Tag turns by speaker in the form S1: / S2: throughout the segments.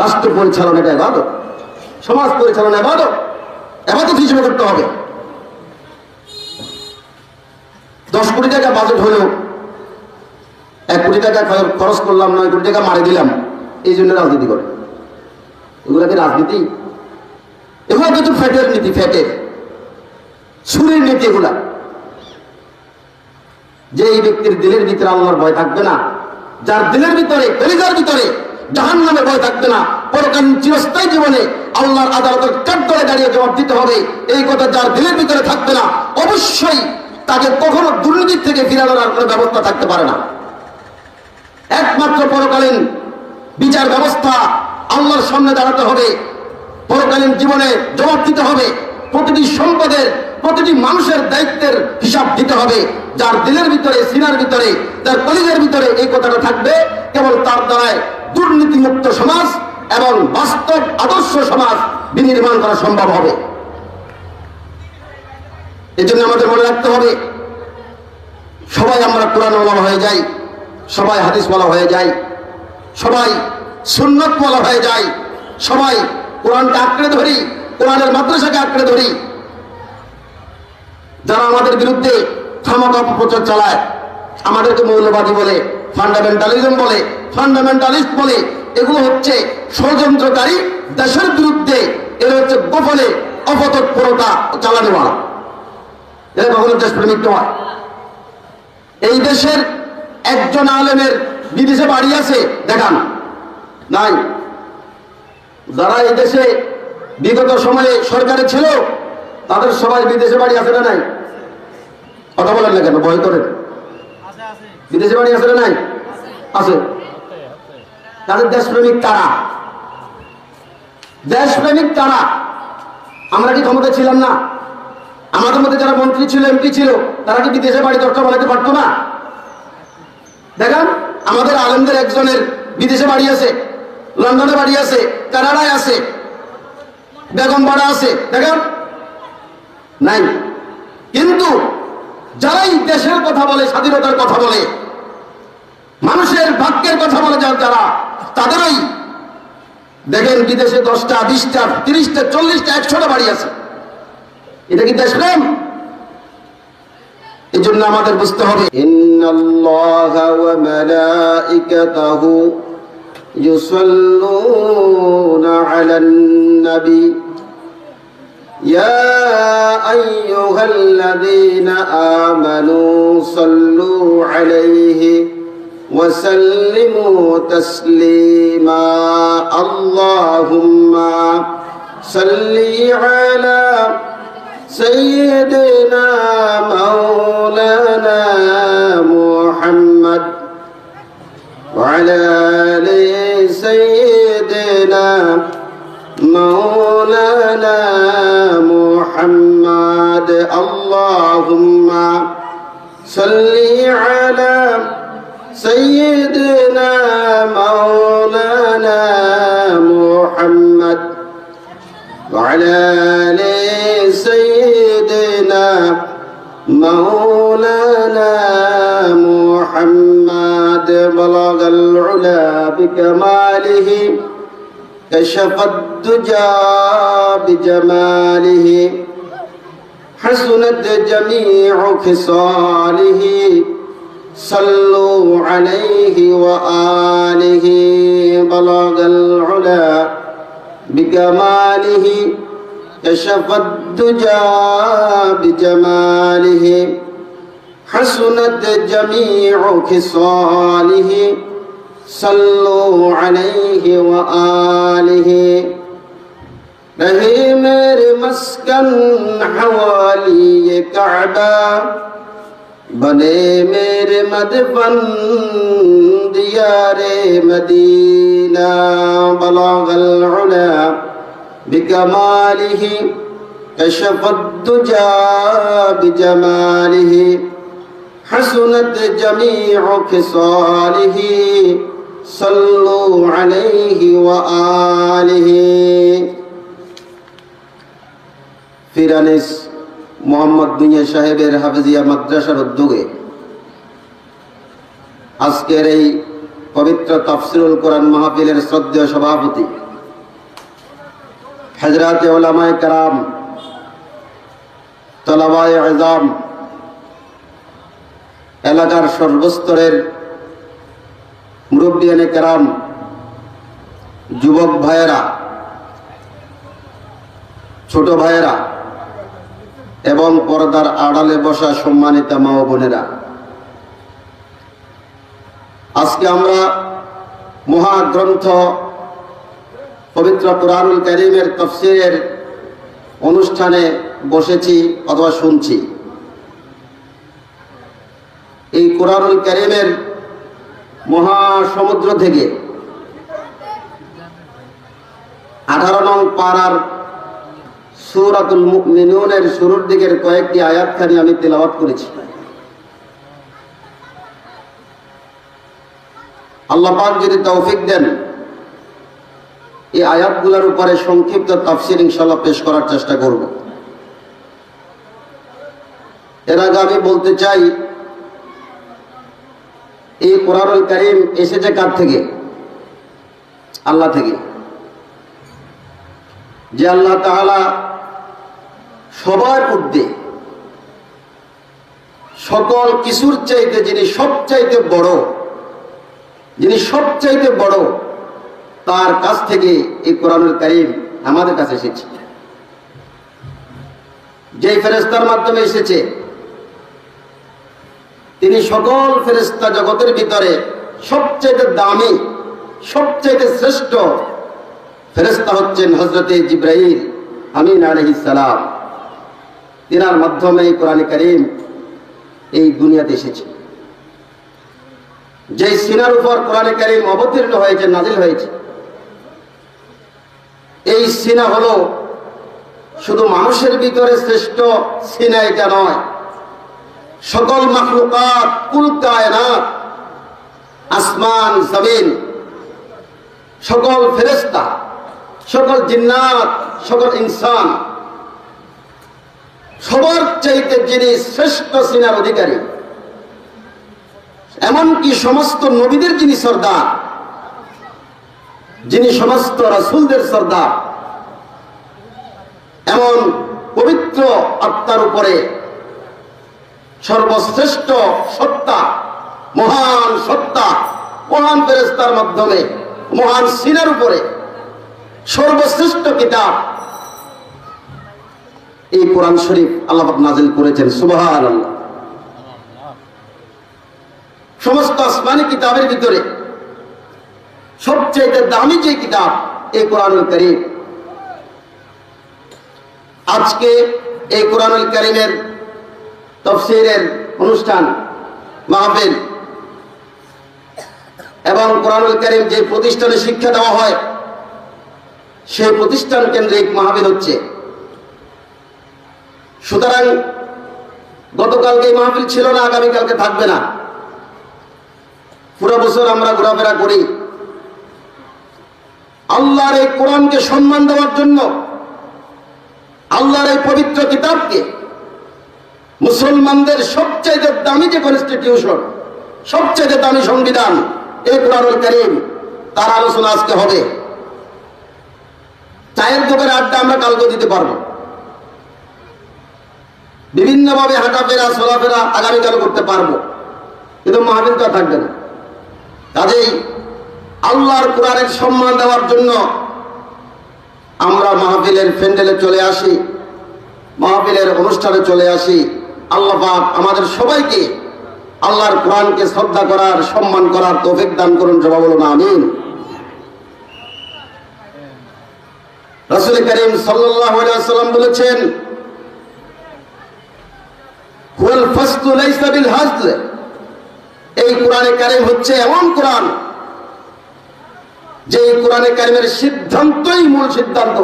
S1: রাষ্ট্র পরিচালনা এটা ইবাদত, সমাজ পরিচালনা ইবাদত, ইবাদত হিসেবে করতে হবে। 10 কোটি টাকা বাজেট হলেও 1 কোটি টাকা খরচ করলাম, 9 কোটি টাকা মারে দিলাম, এই জন্য রাজনীতি করে। এগুলা কি রাজনীতি? এগুলা কিন্তু ফ্যাটের নীতি, ফ্যাটের সুরের নীতি। এগুলা যে এই ব্যক্তির দিলের ভিতরে আল্লাহর ভয় থাকবে না, যার দিলের ভিতরে কলিজার ভিতরে জাহান্নামের ভয় থাকবে না, পরকালীন চিরস্থায়ী জীবনে আল্লাহর আদালতের কাঠগড়ায় দাঁড়িয়ে জবাব দিতে হবে, এই কথা যার দিলের ভিতরে থাকবে না, অবশ্যই তাকে কখনো দুর্নীতির থেকে ফিরানোর আর কোনো ব্যবস্থা থাকতে পারে না। একমাত্র পরকালীন বিচার ব্যবস্থা, আল্লাহর সামনে দাঁড়াতে হবে, পরকালীন জীবনে জবাব দিতে হবে, প্রতিটি সম্পদের, প্রতিটি মানুষের দায়িত্বের হিসাব দিতে হবে। যার দিলের ভিতরে, সিনার ভিতরে, যার কলিজার ভিতরে এই কথাটা থাকবে, কেবল তার দ্বারায় দুর্নীতিমুক্ত সমাজ এবং বাস্তব আদর্শ সমাজ বিনির্মাণ করা সম্ভব হবে। এজন্য আমাদের মনে রাখতে হবে, সবাই আমরা কোরআনওয়ালা হয়ে যাই, সবাই হাদিসওয়ালা হয়ে যাই, সবাই সুন্নতওয়ালা হয়ে যাই, সবাই কোরআনকে আঁকড়ে ধরি, কোরআনের মাদ্রাসাকে আঁকড়ে ধরি। যারা আমাদের বিরুদ্ধে খামাখা অপপ্রচার চালায়, আমাদেরকে মৌলবাদী বলে, ফান্ডামেন্টালিজম বলে, ফান্ডামেন্টালিস্ট বলে, এগুলো হচ্ছে ষড়যন্ত্রকারী, দেশের বিরুদ্ধে এরা হচ্ছে গোপনে অপতৎপরতা চালানোয়ালা, এরা কখনো দেশপ্রেমিক নয়। এই দেশের একজন আলেমের বিদেশে বাড়ি আছে দেখান? নাই। যারা এই দেশে বিগত সময়ে সরকারে ছিল তাদের সবাই বিদেশে বাড়ি আছে না নাই? কথা বলেন না কেন, ভয় করেন? বিদেশে বাড়ি আছে না নাই? আছে। তাদের দেশপ্রেমিক কারা? দেশপ্রেমিক কারা? আমরা কি ক্ষমতা ছিলাম না? আমাদের মধ্যে যারা মন্ত্রী ছিল, এমপি ছিল, তারা কি বিদেশে বাড়ি দরকার বানাতে পারতো না? দেখেন, আমাদের আলেমদের একজনের বিদেশে বাড়ি আছে, লন্ডনে বাড়ি আছে, কানাডায় আছে, বেগমবাড়া আছে, দেখেন নাই। কিন্তু যারাই দেশের কথা বলে, স্বাধীনতার কথা বলে, মানুষের ভাগ্যের কথা বলে যারা, তাদেরই দেখেন বিদেশে 10টা, 20টা, 30টা, 40টা, 100টা বাড়ি আছে। এটা কি দেশপ্রেম? এই জন্য আমাদের বুঝতে হবে, ইন্নাল্লাহা ওয়া মালাইকাতাহু ইউসাল্লুনা আলান নবী ইয়া আইয়ুহাল্লাযীনা আমানু সাল্লু আলাইহি ওয়া সাল্লিমু তাসলিমা আল্লাহুম্মা সাল্লি আলা سيدنا مولانا محمد وعلى آل سيدنا مولانا محمد اللهم صل على سيدنا مولانا محمد وعلى آل سيدنا مولانا محمد بلغ العلا بكماله كشف الدجى بجماله حسنت جميع خصاله صلوا عليه وآله بلغ العلا بكماله كشف الدجى بجماله حسنت جميع خصاله صلوا عليه وآله رہے میرے مسکن حوالی کعبہ بنے میرے مدفن دیار مدینہ بلغ العلا بكماله كشف الدجى بجماله حسنت جميع خصاله صلوا عليه وآله ফিরানিস মোহাম্মদ দুনিয়া সাহেবের হাফেজিয়া মাদ্রাসার উদ্যোগে আজকের এই পবিত্র তাফসিরুল কোরআন মাহফিলের শ্রদ্ধেয় সভাপতি হযরত উলামায়ে কেরাম, তলাবায়ে আযম, এলাকার সর্বস্তরের মুরব্বিয়ানে কেরাম, যুবক ভাইয়েরা, ছোট ভাইয়েরা এবং পর্দার আড়ালে বসা সম্মানিত মা ও বোনেরা, আজকে আমরা মহাগ্রন্থ পবিত্র কুরআনুল কারীমের তাফসীরের অনুষ্ঠানে বসেছি অথবা শুনছি। এই কুরআনুল কারীমের মহাসমুদ্র থেকে 18 নং পারার সূরাতুল মুমিনুনের শুরুর দিকের কয়েকটি আয়াতখানি আমি তেলাওয়াত করেছি। আল্লাহ পাক যদি তৌফিক দেন, এই আয়াতগুলোর উপরে সংক্ষিপ্ত তাফসীর ইনশাআল্লাহ পেশ করার চেষ্টা করব। এর আগে আমি বলতে চাই, এই কুরআনুল কারীম এসেছে কার থেকে? আল্লাহ থেকে। যে আল্লাহ তাআলা সবার ঊর্ধ্বে, সকল কিছুর চাইতে যিনি সবচাইতে বড়, যিনি সবচাইতে বড়, তার কাছ থেকে এই কুরআনুল কারীম আমাদের কাছে এসেছে। যে ফেরেশতার মাধ্যমে এসেছে, তিনি সকল ফেরেশতা জগতের ভিতরে সবচেয়ে দামি, সবচেয়ে শ্রেষ্ঠ ফেরেশতা হচ্ছেন হযরতে জিবরাইল আমিন আলাইহিস সালাম। তিনার মাধ্যমে এই কুরআন কারীম এই দুনিয়াতে এসেছে। যে সিনার উপর কুরআন কারীম অবতীর্ণ হয়েছে, নাজিল হয়েছে, এই সিনা হলো শুধু মানুষের ভিতরে শ্রেষ্ঠ সিনা এটা নয়, সকল মাখলুকাত, কুল কায়নাত, আসমান জমিন, সকল ফেরেশতা, সকল জিন্নাত, সকল ইনসান, সবার চাইতে যিনি শ্রেষ্ঠ সিনার অধিকারী, এমনকি সমস্ত নবীদের যিনি সর্দার, যিনি সমস্ত রাসূলদের সর্দার, এমন পবিত্র আত্মার উপরে সর্বশ্রেষ্ঠ সত্তা, মহান সত্তা, মহান ফেরেশতার মাধ্যমে মহান সিনার উপরে সর্বশ্রেষ্ঠ কিতাব এই কোরআন শরীফ আল্লাহ পাক নাযিল করেছেন। সুবহানাল্লাহ। সমস্ত আসমানি কিতাবের ভিতরে সবচেয়ে দামি যে কিতাব এই কোরআনুল কারীম। আজকে এই কোরআনুল কারীমের তাফসীরের অনুষ্ঠান, মাহফিল এবং কোরআনুল কারীম যে প্রতিষ্ঠানে শিক্ষা দেওয়া হয়, সেই প্রতিষ্ঠান কেন্দ্রিক মাহফিল হচ্ছে। সুতরাং গতকালকে এই মাহফিল ছিল না, আগামীকালকে থাকবে না। পুরো বছর আমরা ঘোরাফেরা করি আল্লাহর এই কোরআনকে সম্মান দেওয়ার জন্য, আল্লাহর এই পবিত্র কিতাবকে, মুসলমানদের সবচেয়ে দামি যে কনস্টিটিউশন, সবচেয়ে দামি সংবিধান এই কোরআনুল কারীম, তার আলোচনা আজকে হবে। চায়ের দোকানে আড্ডা আমরা কালকে দিতে পারবো, বিভিন্নভাবে হাঁটাফেরা চলাফেরা আগামীকাল করতে পারবো, কিন্তু মাহফিল তো থাকবে না। কাজেই আল্লাহর কোরআনের সম্মান দেওয়ার জন্য আমরা মাহফিলের প্যান্ডেলে চলে আসি, মাহফিলের অনুষ্ঠানে চলে আসি। আল্লাহ পাক আমাদের সবাইকে আল্লাহর কোরআনকে শ্রদ্ধা করার, সম্মান করার তৌফিক দান করুন। সবাই বলুন আমিন। রাসূল করিম সাল্লাল্লাহু আলাইহি ওয়াসাল্লাম বলেছেন, হুয়াল ফাসলু লাইসা বিল হাজল। এই কোরআনে কারীম হচ্ছে এমন কোরআন, যে কোরআনে কারীমের সিদ্ধান্তই মূল সিদ্ধান্ত,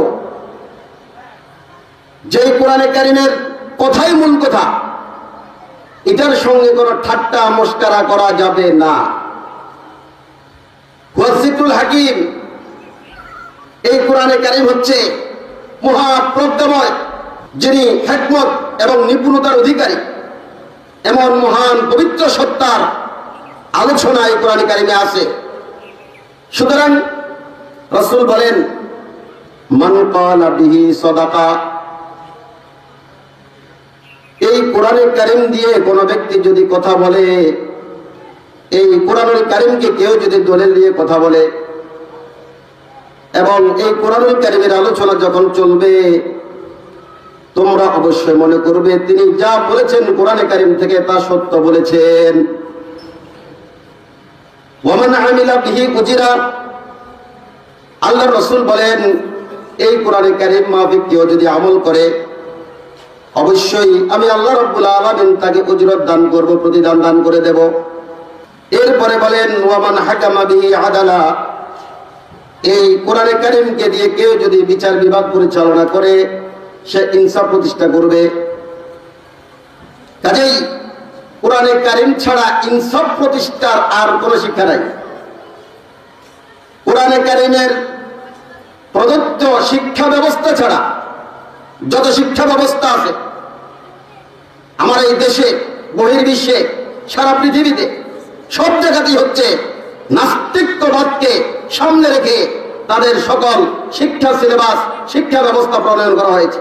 S1: যে কোরআনে কারীমের কথাই মূল কথা, এটার সঙ্গে কোনো ঠাট্টা মস্করা করা যাবে না। হুয়া যিকরুল হাকিম। এই কোরআনে কারীম হচ্ছে মহাপ্রজ্ঞাময়, যিনি হিকমত এবং নিপুণতার অধিকারী। এমন মহান পবিত্র সত্তার আলোচনা এই কোরআনে কারীমে আছে। সুতরাং রাসূল বলেন, মান ক্বালা বিহি সাদাকা। এই কোরআনুল কারীম দিয়ে কোন ব্যক্তি যদি কথা বলে, এই কোরআনুল কারীমকে কেউ যদি দলিল দিয়ে কথা বলে, এবং এই কোরআনুল কারীমের আলোচনা যখন চলবে, তোমরা অবশ্যই মনে করবে তিনি যা বলেছেন কোরআনে কারীম থেকে তা সত্য বলেছেন। ওয়ামান আমিলা বিহি উজিরা। আল্লাহর রাসূল বলেন, এই কোরআনে কারীম মাফিক কেউ যদি আমল করে, অবশ্যই আমি আল্লাহ রাব্বুল আলামিন তাকে উজরত দান করব, প্রতিদান দান করে দেব। এরপরে বলেন, ওয়ামান হাকামা বিহি আদালা। এই কোরআনে কারীমকে দিয়ে কেউ যদি বিচার বিভাগ পরিচালনা করে, সে ইনসাফ প্রতিষ্ঠা করবে। কাজেই কোরআনে কারীম ছাড়া ইনসাফ প্রতিষ্ঠার আর কোনো শিক্ষা নাই। কোরআনে কারীমের প্রদত্ত শিক্ষা ব্যবস্থা ছাড়া যত শিক্ষা ব্যবস্থা আছে আমার এই দেশে, বহির্বিশ্বে, সারা পৃথিবীতে, সব জায়গাতেই হচ্ছে নাস্তিকবাদকে সামনে রেখে তাদের সকল শিক্ষা সিলেবাস, শিক্ষা ব্যবস্থা প্রণয়ন করা হয়েছে।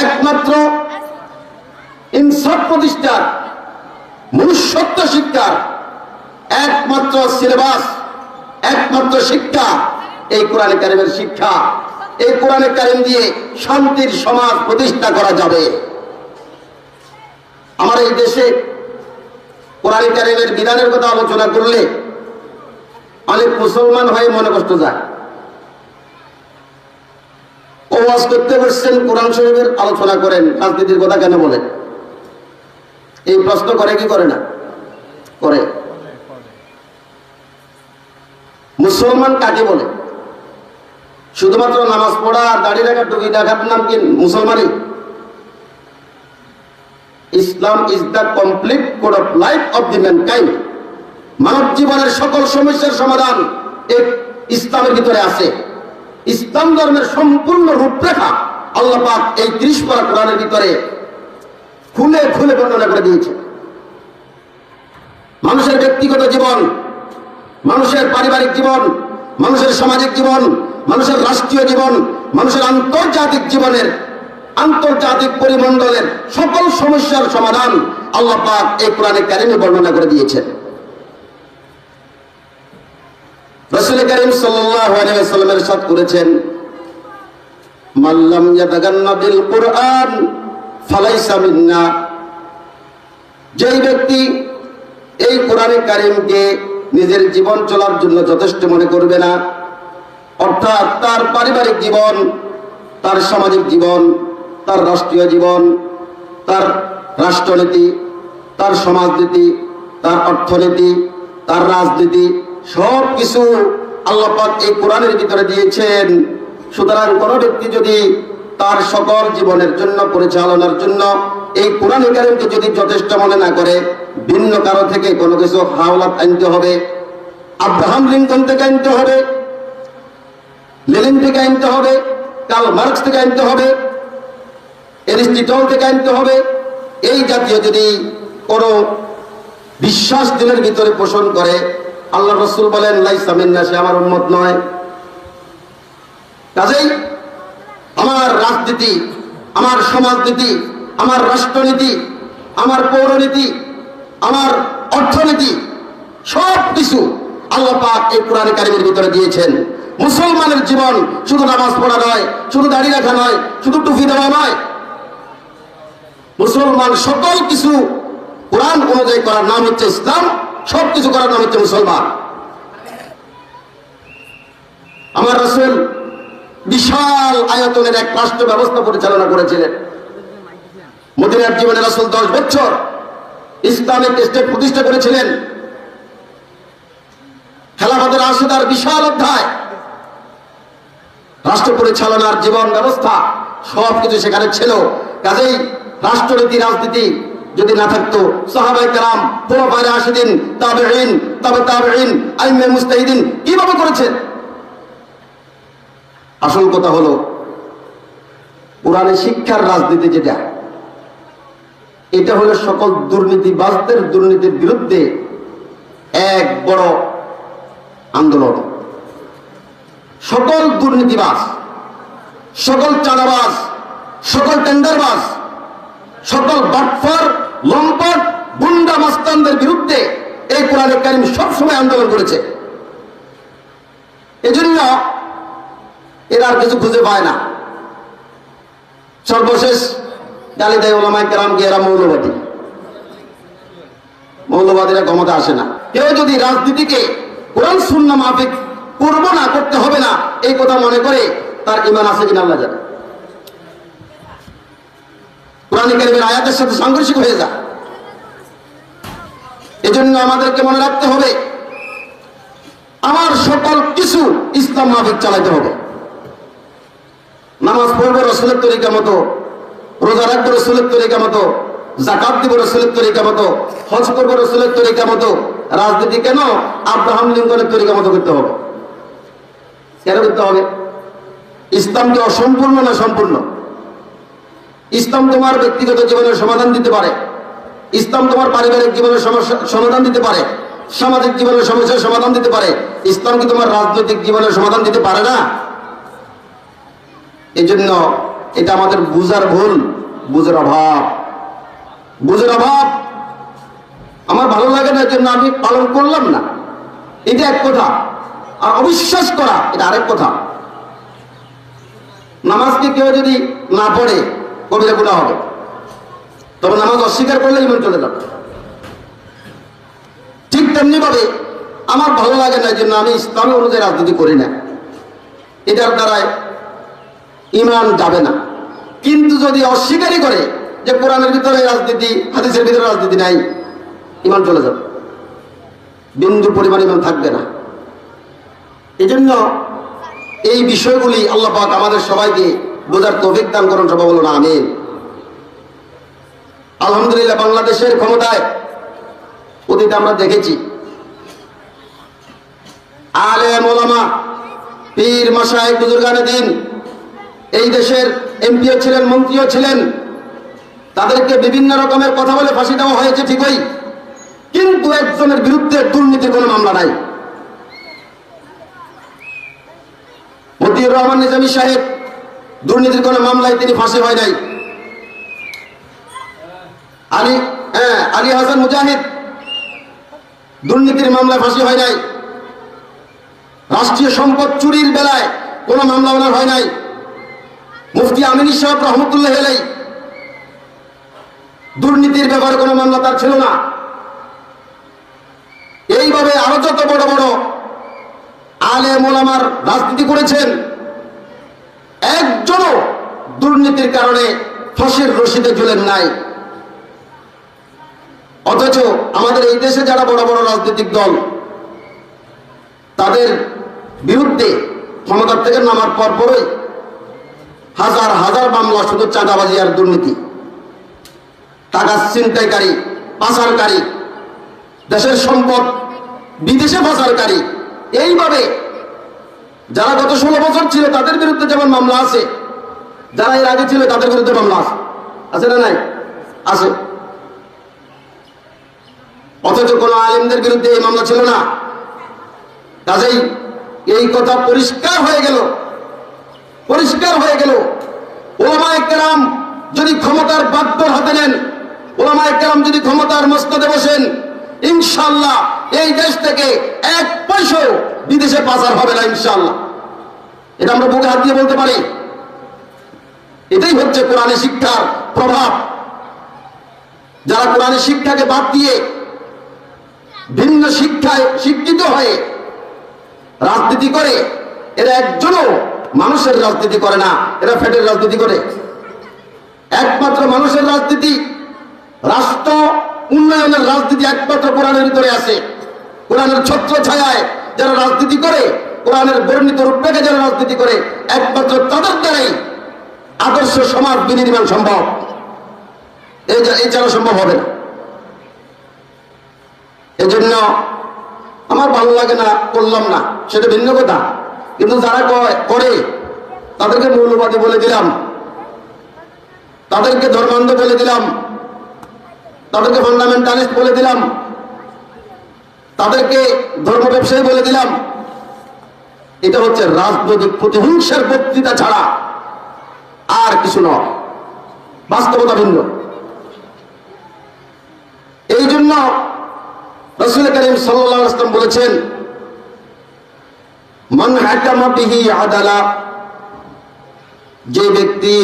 S1: একমাত্র ইনসাফ প্রতিষ্ঠার, মনুষ্যত্ব শিক্ষার একমাত্র সিলেবাস, একমাত্র শিক্ষা এই কোরআনে কারীমের শিক্ষা। এই কোরআনে কারীম দিয়ে শান্তির সমাজ প্রতিষ্ঠা করা যাবে। আমার এই দেশে কোরআনে কারীমের বিধানের কথা আলোচনা করলে অনেক মুসলমান হয়ে মনে কষ্ট যায়। ওয়াজ করতে বসছেন, কোরআন শরীফের আলোচনা করেন, রাজনীতির কথা কেন বলেন? এই প্রশ্ন করে কি করে না? করে। মুসলমান কাকে বলে? শুধুমাত্র নামাজ পড়া আর দাড়ি রাখা, টুপি রাখার নাম কি মুসলমানই? Islam is the complete code of life of the mankind. মানব জীবনের সকল সমস্যার সমাধান এই ইসলামের ভিতরে আছে। ইসলাম ধর্মের সম্পূর্ণ রূপরেখা আল্লাহ পাক এই 30 পারা কোরআনের ভিতরে খুলে খুলে বর্ণনা করে দিয়েছে। মানুষের ব্যক্তিগত জীবন, মানুষের পারিবারিক জীবন, মানুষের সামাজিক জীবন, মানুষের রাষ্ট্রীয় জীবন, মানুষের আন্তর্জাতিক জীবনের, আন্তর্জাতিক পরিমণ্ডলের সকল সমস্যার সমাধান আল্লাহ পাক এই কোরআনে কারীমে বর্ণনা করে দিয়েছেন। রাসূল কারীম সাল্লাল্লাহু আলাইহি ওয়াসাল্লাম ইরশাদ করেছেন, মাল্লাম ইয়াতাগান্না বিল কুরআন ফালাইসা মিন্না। যেই ব্যক্তি এই কোরআনে কারীমকে নিজের জীবন চলার জন্য যথেষ্ট মনে করবে না, অর্থাৎ তার পারিবারিক জীবন, তার সামাজিক জীবন, তার রাষ্ট্রীয় জীবন, তার রাষ্ট্রনীতি, তার সমাজনীতি, তার অর্থনীতি, তার রাজনীতি, সব কিছু আল্লাহ পাক এই কোরআনের ভিতরে দিয়েছেন। সুতরাং কোন ব্যক্তি যদি তার সকল জীবনের জন্য, পরিচালনার জন্য এই কোরআনে কারীমকে যদি যথেষ্ট মনে না করে, ভিন্ন কারো থেকে কোনো কিছু হাওলাত আনতে হবে, আব্রাহাম লিঙ্কন থেকে আনতে হবে, লেনিন থেকে আনতে হবে, কার্ল মার্কস থেকে আনতে হবে, এরিস্টটল থেকে আনতে হবে, এই জাতীয় যদি কোনো বিশ্বাস দিনের ভিতরে পোষণ করে, আল্লাহ রাসূল বলেন, লাইসা মিন্না, সে আমার উম্মত নয়। কাজেই আমার রাজনীতি, আমার সমাজনীতি, আমার রাষ্ট্রনীতি, আমার পৌরনীতি, আমার অর্থনীতি, সব কিছু আল্লাহ পাক এই কোরআনে কারীমের ভিতরে দিয়েছেন। মুসলমানের জীবন শুধু নামাজ পড়া নয়, শুধু দাড়ি রাখা নয়, শুধু টুপি দেওয়া নয়। মুসলমান সকল কিছু কোরআন অনুযায়ী করার নাম হচ্ছে ইসলাম, সব কিছু করার নাম হচ্ছে মুসলমান। আমার রাসূল বিশাল আয়তনের এক রাষ্ট্র ব্যবস্থা পরিচালনা করেছিলেন। মদিনার জীবনে রাসূল 10 বছর ইসলামিক স্টেট প্রতিষ্ঠা করেছিলেন। খেলাফতের রাশিদার বিশাল অধ্যায়, রাষ্ট্র পরিচালনার জীবন ব্যবস্থা সবকিছু সেখানে ছিল। কাজেই রাষ্ট্রনীতি, রাজনীতি যদি না থাকতো, সাহাবায়ে কেরাম, খুলাফায়ে রাশিদিন, তাবেঈন, তাবে তাবেঈন, আইম্মায়ে মুজতাহিদিন কিভাবে করেছেন? আসল কথা হলো কোরআনে শিক্ষার রাজনীতি যেটা, এটা হলো সকল দুর্নীতিবাজদের দুর্নীতির বিরুদ্ধে এক বড় আন্দোলন। সকল দুর্নীতিবাজ, সকল চাঁদাবাজ, সকল টেন্ডারবাজ, সকল বাটফার, লম্পট, গুন্ডা মাস্তানদের বিরুদ্ধে এই কোরআনে কারীম সবসময় আন্দোলন করেছে। এজন্য এরা আর কিছু খুঁজে পায় না। সর্বশেষ গালি দেয় ওলামায়ে কেরামকে, এরা মৌলবাদী। মৌলবাদীরা ক্ষমতা আসে না। কেউ যদি রাজনীতিকে কোরআন সুন্নাহ মাফিক করব না, করতে হবে না, এই কথা মনে করে, তার ঈমান আছে কিনা আল্লাহ জানে। কোরআন কারীমের আয়াতের সাথে সাংঘর্ষিক হয়ে যায়। এজন্য আমাদেরকে মনে রাখতে হবে, আমার সকল কিছু ইসলাম মাফিক চালাতে হবে। নামাজ পড়বো রাসূলের তরিকা মতো, রোজা রাখবো রাসূলের তরিকা মতো, যাকাত দিব রাসূলের তরিকা মতো, হজ করবো রাসূলের তরিকা মতো। রাজনীতি কেন আব্রাহাম লিঙ্কনের তরিকা মতো করতে হবে? কেন করতে হবে? ইসলাম কি অসম্পূর্ণ না সম্পূর্ণ? ইসলাম তোমার ব্যক্তিগত জীবনের সমাধান দিতে পারে, ইসলাম তোমার পারিবারিক জীবনের সমস্যা সমাধান দিতে পারে, সামাজিক জীবনের সমস্যার সমাধান দিতে পারে। ইসলাম কি তোমার রাজনৈতিক জীবনের সমাধান দিতে পারে না? এই জন্য এটা আমাদের বুঝার ভুল, বুঝার অভাব, বুঝার অভাব। আমার ভালো লাগে না, এর জন্য আমি পালন করলাম না, এটা এক কথা। আর অবিশ্বাস করা এটা আরেক কথা। নামাজকে কেউ যদি না পড়ে কবিরা গুনাহ হবে, তবে নামাজ অস্বীকার করলে ঈমান চলে যাবে। ঠিক তেমনি ভাবে আমার ভালো লাগে না, এই জন্য আমি ইসলামী অনুযায়ী রাজনীতি করি না, এটার দ্বারায় ঈমান যাবে না। কিন্তু যদি অস্বীকারই করে যে কোরআনের ভিতরে রাজনীতি, হাদিসের ভিতরে রাজনীতি নাই, ঈমান চলে যাবে, বিন্দু পরিমাণ ঈমান থাকবে না। এজন্য এই বিষয়গুলি আল্লাহ পাক আমাদের সবাইকে বোঝার তৌফিক দান করুন। সবাই বলুন আমিন। আলহামদুলিল্লাহ, বাংলাদেশের ক্ষমতায় অতীতে আমরা দেখেছি আলেম ওলামা, পীর মাশায়েখ, বুজুর্গানে দ্বীন এই দেশের এমপিও ছিলেন, মন্ত্রীও ছিলেন, তাদেরকে বিভিন্ন রকমের কথা বলে ফাঁসি দেওয়া হয়েছে ঠিকই, কিন্তু একজনের বিরুদ্ধে দুর্নীতির কোনো মামলা নাই। মতিউর রহমান নিজামী সাহেব দুর্নীতির কোনো মামলায় তিনি ফাঁসি হয় নাই। আলী হাসান মুজাহিদ দুর্নীতির মামলায় ফাঁসি হয় নাই। রাষ্ট্রীয় সম্পদ চুরির বেলায় কোনো মামলা ওনার হয় নাই। মুফতি আমিনী সাহেব রহমতুল্লাহ আলাইহি দুর্নীতির ব্যাপারে কোনো মামলা তার ছিল না। এইভাবে আরো যত বড় বড় আলেম ওলামার রাজনীতি করেছেন, একজনও দুর্নীতির কারণে ফাঁসির রশিদে ঝুলেন নাই। অথচ আমাদের এই দেশে যারা বড় বড় রাজনৈতিক দল, তাদের বিরুদ্ধে ক্ষমতার থেকে নামার পরপরই হাজার হাজার মামলা শুধু চাঁদাবাজি আর দুর্নীতি, টাকা ছিনতাইকারী, পাচারকারী, দেশের সম্পদ বিদেশে পাচারকারী। এইভাবে যারা গত 16 বছর ছিল তাদের বিরুদ্ধে যেমন মামলা আছে, যারা এর আগে ছিল তাদের বিরুদ্ধে মামলা আছে, আছে না নাই? আছে। অথচ কোন আলেমদের বিরুদ্ধে এই মামলা ছিল না। কাজেই এই কথা পরিষ্কার হয়ে গেল, পরিষ্কার হয়ে গেল। ওলামায়ে কেরাম যদি ক্ষমতার বাগডোর হাতে নেন, ওলামায়ে কেরাম যদি ক্ষমতার মসনদে বসেন, ইনশাআল্লাহ এই দেশ থেকে 1 পয়সাও বিদেশে পাচার হবে না, ইনশাআল্লাহ। এটা আমরা বুকে হাত দিয়ে বলতে পারি। এটাই হচ্ছে কোরআনের শিক্ষার প্রভাব। যারা কোরআনের শিক্ষাকে বাদ দিয়ে ভিন্ন শিক্ষায় শিক্ষিত হয়ে রাজনীতি করে, এরা একজনও মানুষের রাজনীতি করে না, এরা ফ্যাটের রাজনীতি করে। একমাত্র মানুষের রাজনীতি, রাষ্ট্র উন্নয়নের রাজনীতি একমাত্র কোরআনের ভিতরে আছে। কোরআনের ছত্র ছায়ায় যারা রাজনীতি করে, কোরআনের বর্ণিত রূপরেখে যারা রাজনীতি করে, একমাত্র তাদের দ্বারাই আদর্শ সমাজ বিনির্মাণ সম্ভব। এছাড়া সম্ভব হবে না। এজন্য আমার ভালো লাগে না, করলাম না, সেটা ভিন্ন কথা। কিন্তু যারা করে তাদেরকে মৌলবাদী বলে দিলাম, তাদেরকে ধর্মান্ধ বলে দিলাম, তাদেরকে ফান্ডামেন্টালিস্ট বলে দিলাম, তাদেরকে ধর্ম ব্যবসায়ী বলে দিলাম। এটা হচ্ছে রাজনৈতিক প্রতিহিংসার বক্তৃতা ছাড়া আর কিছু নয়, বাস্তবতা ভিন্ন। এই জন্য রাসূল করিম সাল্লাল্লাহু আলাইহি ওয়াসাল্লাম বলেছেন, মান হাকামা বিহি আদালা, যে ব্যক্তি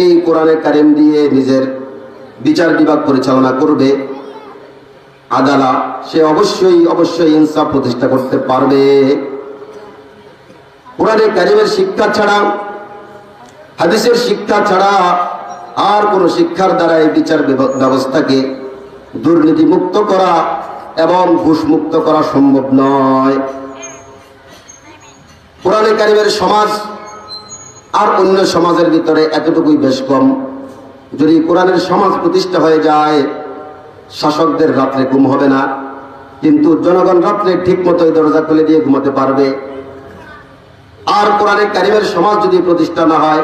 S1: এই কোরআনে কারিম দিয়ে নিজের বিচার বিভাগ পরিচালনা করবে, আদালা, সে অবশ্যই অবশ্যই ইনসাফ প্রতিষ্ঠা করতে পারবে। কোরআনে কারিমের শিক্ষা ছাড়া, হাদিসের শিক্ষা ছাড়া আর কোন শিক্ষার দ্বারা এই বিচার ব্যবস্থাকে দুর্নীতি মুক্ত করা এবং ঘুষ মুক্ত করা সম্ভব নয়। কোরআনে কারিমের সমাজ আর অন্য সমাজের ভিতরে এতটুকুই বেশ কম, যদি কোরআনের সমাজ প্রতিষ্ঠা হয়ে যায়, শাসকদের রাত্রে ঘুম হবে না, কিন্তু জনগণ রাত্রে ঠিক মতো দরজা খুলে দিয়ে ঘুমাতে পারবে। আর কোরআনে কারিমের সমাজ যদি প্রতিষ্ঠা না হয়,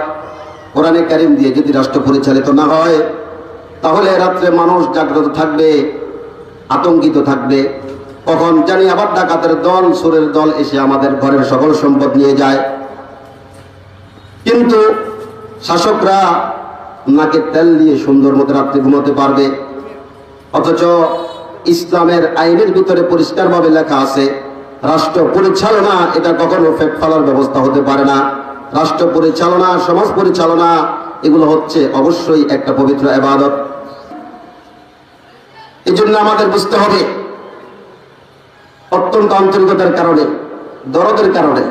S1: কোরআনে কারিম দিয়ে যদি রাষ্ট্র পরিচালিত না হয়, তাহলে রাত্রে মানুষ জাগ্রত থাকবে, আতঙ্কিত থাকবে, কখন জানি আবার ডাকাতের দল, চোরের দল এসে আমাদের ঘরের সকল সম্পদ নিয়ে যায়। কিন্তু শাসকরা নাকে তেল দিয়ে সুন্দর মতো রাত্রে ঘুমাতে পারবে। অথচ ইসলামের আইনের ভিতরে পরিষ্কারভাবে লেখা আছে, রাষ্ট্র পরিচালনা এটা কখনো ফেক ফেলার ব্যবস্থা হতে পারে না। রাষ্ট্র পরিচালনা, সমাজ পরিচালনা, এগুলো হচ্ছে অবশ্যই একটা পবিত্র ইবাদত। এই জন্য আমাদের বুঝতে হবে, অত্যন্ত আন্তরিকতার কারণে, দরদের কারণে,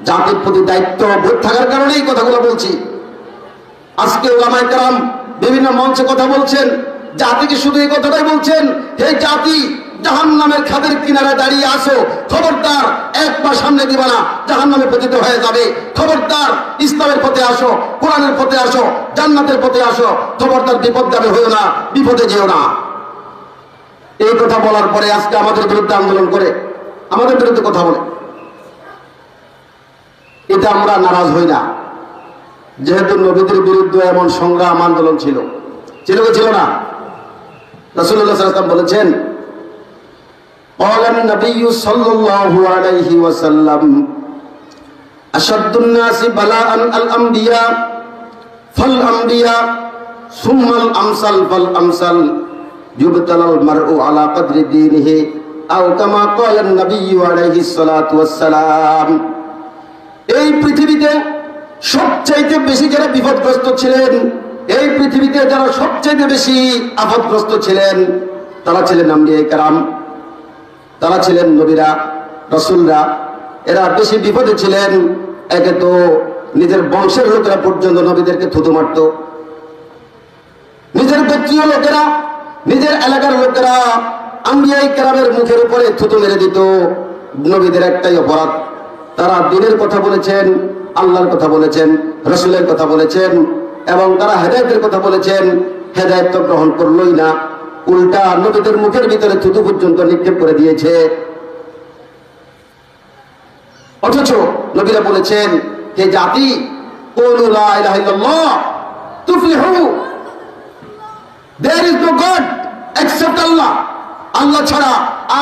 S1: জাতির প্রতি দায়িত্ব বোধ থাকার কারণে এই কথাগুলো বলছি। আজকে উলামায়ে কেরাম বিভিন্ন মঞ্চে কথা বলছেন, জাতিকে শুধু এই কথাটাই বলছেন, হে জাতি, জাহান্নামের খাদের কিনারে দাঁড়িয়ে আসো, খবরদার এক পা সামনে দিবা না, জাহান্নামে পতিত হয়ে যাবে। খবরদার ইসলামের পথে আসো, কোরআনের পথে আসো, জান্নাতের পথে আসো, খবরদার বিপদগামী হয়েও না, বিপদে যেও না। এই কথা বলার পরে আজকে আমাদের বিরুদ্ধে আন্দোলন করে, আমাদের বিরুদ্ধে কথা বলে, এটা আমরা নারাজ হই না। যেহেতু নবীদের বিরুদ্ধে এমন সংগ্রাম আন্দোলন ছিল, ছিল কি ছিল না? রাসূলুল্লাহ সাল্লাল্লাহু আলাইহি ওয়াসাল্লাম বলেছেন, ক্বালান নবিয়্যু সাল্লাল্লাহু আলাইহি ওয়াসাল্লাম, আশাদ্দুন নাসি বালাআন আল আমবিয়া ফাল আমবিয়া সুম্মাল আমসাল ফাল আমসাল ইউবতালাল মারউ আলা কদরি দীনিহি আও কামা ক্বালান নবিয়্যু আলাইহিস সালাতু ওয়াস সালাম। এই পৃথিবীতে সবচাইতে বেশি যারা বিপদগ্রস্ত ছিলেন, এই পৃথিবীতে যারা সবচাইতে বেশি আফতগ্রস্ত ছিলেন, তারা ছিলেন আম্বিয়ায়ে কেরাম, তারা ছিলেন নবীরা, রাসূলরা। এরা বেশি বিপদে ছিলেন। একে তো নিজের বংশের লোকেরা পর্যন্ত নবীদেরকে থুতু মারত, নিজের গোত্রীয় লোকেরা, নিজের এলাকার লোকেরা আম্বিয়ায়ে কেরামের মুখের উপরে থুতু মেরে দিত। নবীদের একটাই অপরাধ, তারা দ্বীনের কথা বলেছেন, আল্লাহর কথা বলেছেন, রাসূলের কথা বলেছেন, এবং তারা হেদায়েতের কথা বলেছেন। হেদায়েত তো গ্রহণ করলই না, উল্টা নবীদের মুখের ভিতরে থুতু পর্যন্ত নিক্ষেপ করে দিয়েছে। অথচ নবীরা বলেছেন, হে জাতি, কুলু লা ইলাহা ইল্লাল্লাহ তুফলিহু, there is no god except Allah, আল্লাহ ছাড়া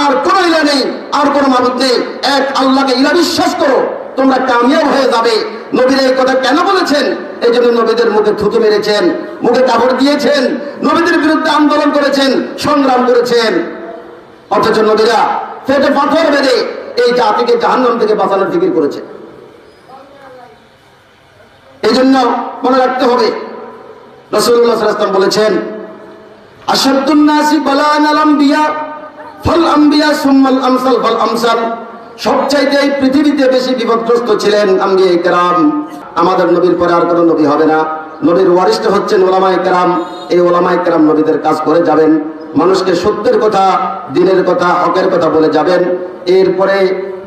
S1: আর কোন ইলাহ নেই, আর কোন মাবুদ নেই, এক আল্লাহকে ইলাহ বিশ্বাস করো, তোমরা কামিয়াব হয়ে যাবে। নবীরা এই কথা কেন বলেছেন? এই জন্য নবীদের মুখে থুতু মেরেছেন, মুখে কাপড় দিয়েছেন, নবীদের বিরুদ্ধে আন্দোলন করেছেন, সংগ্রাম করেছেন। অথচ নবীরা পেটে পাথর বেঁধে এই জাতিকে জাহান্নাম থেকে বাঁচানোর ফিকির করেছে। এই জন্য মনে রাখতে হবে, রাসূলুল্লাহ সাল্লাল্লাহু আলাইহি ওয়াসাল্লাম বলেছেন, আশাদ্দুন নাসি বালাআন আল আমবিয়া ফাল আমবিয়া সুম্মাল আমসাল ফাল আমসাল। সবচাইতে এই পৃথিবীতে বেশি বিপদগ্রস্ত ছিলেন আম্বিয়ায়ে কেরাম। আমাদের নবীর পরে আর কোনো নবী হবে না। নবীর ওয়ারিসটা হচ্ছেন উলামায়ে কেরাম। এই উলামায়ে কেরাম নবীদের কাজ করে যাবেন, মানুষকে সত্যের কথা, দ্বীনের কথা, হকের কথা বলে যাবেন। এরপরে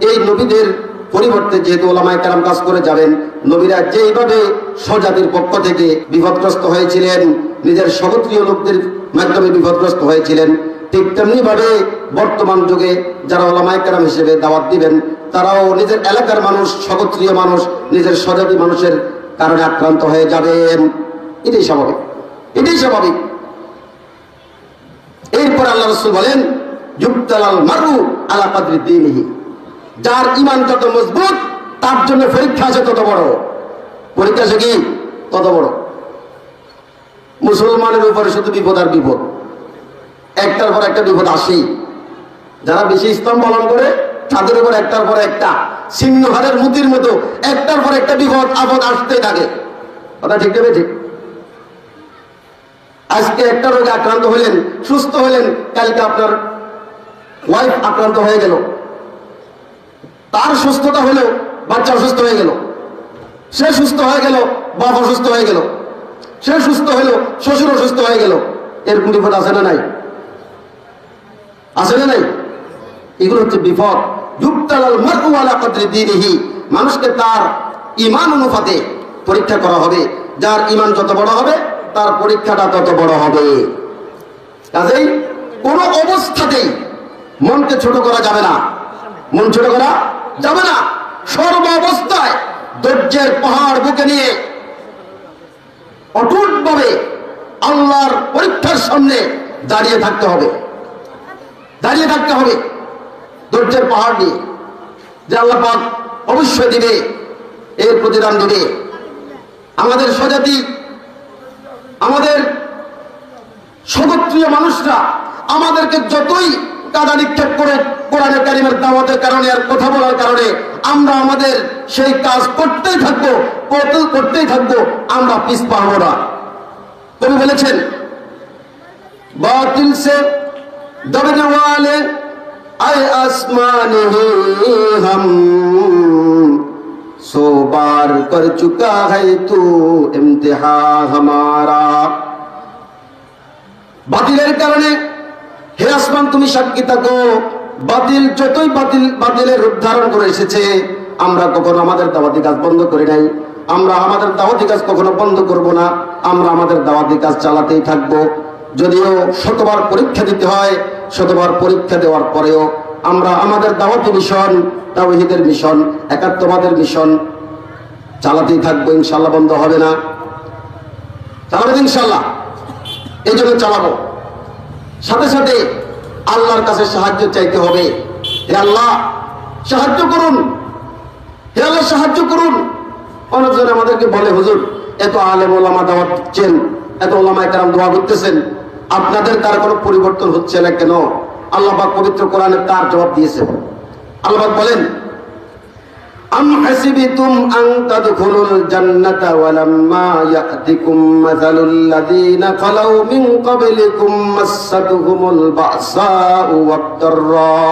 S1: এই নবীদের পরিবর্তে যেহেতু উলামায়ে কেরাম কাজ করে যাবেন, নবীরা যেইভাবে স্বজাতির পক্ষ থেকে বিপদগ্রস্ত হয়েছিলেন, নিজের স্বগোত্রীয় লোকদের মাধ্যমে বিপদগ্রস্ত হয়েছিলেন, ঠিক তেমনি ভাবে বর্তমান যুগে যারা উলামায়ে কেরাম হিসেবে দাওয়াত দিবেন, তারাও নিজের এলাকার মানুষ, স্বগোত্রীয় মানুষ, নিজের স্বজাতি মানুষের কারণে আক্রান্ত হয়ে যাবেন। এটাই স্বাভাবিক, এটাই স্বাভাবিক। এরপর আল্লাহ রাসূল বলেন, ইউবতালাল মারউ আলা কদরি দীনিহি, যার ইমান যত মজবুত তার জন্য পরীক্ষা আছে তত বড়। পরীক্ষা আছে কি তত বড়। মুসলমানের উপরে শুধু বিপদ আর বিপদ, একটার পর একটা বিপদ আসেই। যারা বেশি ইসলাম পালন করে তাদের উপর একটার পর একটা সিংহহারের মুতির মতো একটার পর একটা বিপদ আপদ আসতেই থাকে। কথা ঠিক দেবে ঠিক। আজকে একটা রোগে আক্রান্ত হলেন, সুস্থ হলেন, কালকে আপনার ওয়াইফ আক্রান্ত হয়ে গেল, তার সুস্থতা হলো, বাচ্চা অসুস্থ হয়ে গেল, সে সুস্থ হয়ে গেল, বাবা অসুস্থ হয়ে গেল, সে সুস্থ হলো, শ্বশুর অসুস্থ হয়ে গেল। এরকম বিপদ আছে না নাই? আছে না নাই? এগুলো হচ্ছে বিপদ। যুক্তালাল মারউ আলা কদরি দীনিহি, মানুষকে তার ঈমান অনুপাতে পরীক্ষা করা হবে। যার ঈমান যত বড় হবে তার পরীক্ষাটা তত বড় হবে। কাজেই কোন অবস্থাতেই মনকে ছোট করা যাবে না, মন ছোট করা যাবে না। সর্ব অবস্থায় ধৈর্যের পাহাড় বুকে নিয়ে অটুটভাবে আল্লাহর পরীক্ষার সামনে দাঁড়িয়ে থাকতে হবে, দাঁড়িয়ে থাকতে হবে ধৈর্যের পাহাড় নিয়ে, যে আল্লাহ পাক অবশ্যই দিবে, এর প্রতিদান দিবে। আমাদের স্বজাতি, আমাদের স্বগোত্রীয় মানুষরা আমাদেরকে যতই কাদা নিক্ষেপ করে কোরআনে কারিমের দাওয়াতের কারণে আর কথা বলার কারণে আমরা আমাদের সেই কাজ করতেই থাকবো, করতেই থাকবো, আমরা পিছ পাবো না। কবি বলেছেন, বাতিল সে দবনে ওয়ালে আয় আসমানে হাম सो बार कर चुका है तू इम्तिहा हमारा। বাতিলের কারণে হে আসমান তুমি সাক্ষী থাকো, বাতিল যতই বাতিলের রূপ ধারণ করে এসেছে, আমরা কখনো আমাদের দাওয়াতি কাজ বন্ধ করি নাই, আমরা আমাদের দাওয়াতি কাজ কখনো বন্ধ করব না, আমরা আমাদের দাওয়াতি কাজ চালাতেই থাকবো। যদিও শতবার পরীক্ষা দিতে হয়, শতবার পরীক্ষা দেওয়ার পরেও আমরা আমাদের দাওয়াতি মিশন, তাওহীদের মিশন, একাত্মবাদের মিশন চালাতেই থাকবো। ইনশাআল্লাহ বন্ধ হবে না, চালাবেন ইনশাআল্লাহ। এই জন্য চালাবো। সাথে সাথে আল্লাহর কাছে সাহায্য চাইতে হবে। হে আল্লাহ সাহায্য করুন, হে আল্লাহ সাহায্য করুন। অনেকজন আমাদেরকে বলে, হুজুর এত আলেম ওলামা দাওয়াত দিচ্ছেন, এত ওলামায়ে কেরাম দোয়া করতেছেন, আপনাদের তার কোনো পরিবর্তন হচ্ছে না কেন? আল্লাহ পাক পবিত্র কোরআনে তার জবাব দিয়েছেন। আল্লাহ পাক বলেন, আম হাসিবিতুম আন তাদখুলুল জান্নাতা ওয়ালাম্মা ইয়াতিকুম মাসালুল লাযীনা খালাউ মিন ক্বাবলিকুম মাসসাতুহুমুল বাসাউ ওয়াদ-দাররা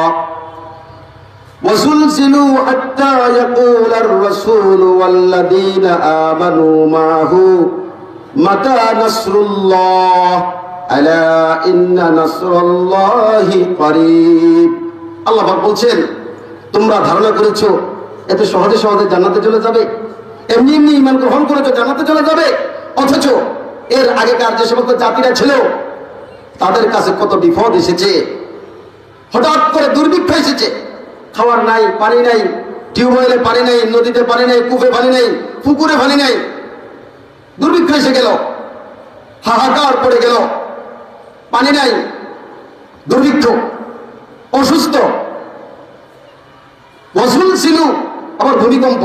S1: ওয়াযুলজিলু হাত্তা ইয়াকুলার রাসূলু ওয়াল্লাযীনা আমানু মা'হু মাতা নাসরুল্লাহ আলা ইন্না নাসরাল্লাহি করিব। আল্লাহ পাক বলছেন, তোমরা ধারণা করেছো এত সহজে সহজে জান্নাতে চলে যাবে, এমনি এমনি ঈমান গ্রহণ করেছো জান্নাতে চলে যাবে। অথচ এর আগেকার যে সমস্ত জাতিরা ছিল তাদের কাছে কত বিপদ এসেছে, হঠাৎ করে দুর্ভিক্ষ এসেছে, খাওয়ার নাই, পানি নাই, টিউবওয়েলে পানি নাই, নদীতে পানি নাই, কূপে পানি নাই, পুকুরে পানি নাই, দুর্ভিক্ষ এসে গেল, হাহাকার পড়ে গেল, পানি নাই, দুর্ভিক্ষ, অসুস্থ, ওয়াজুল ছিল, আবার ভূমিকম্প,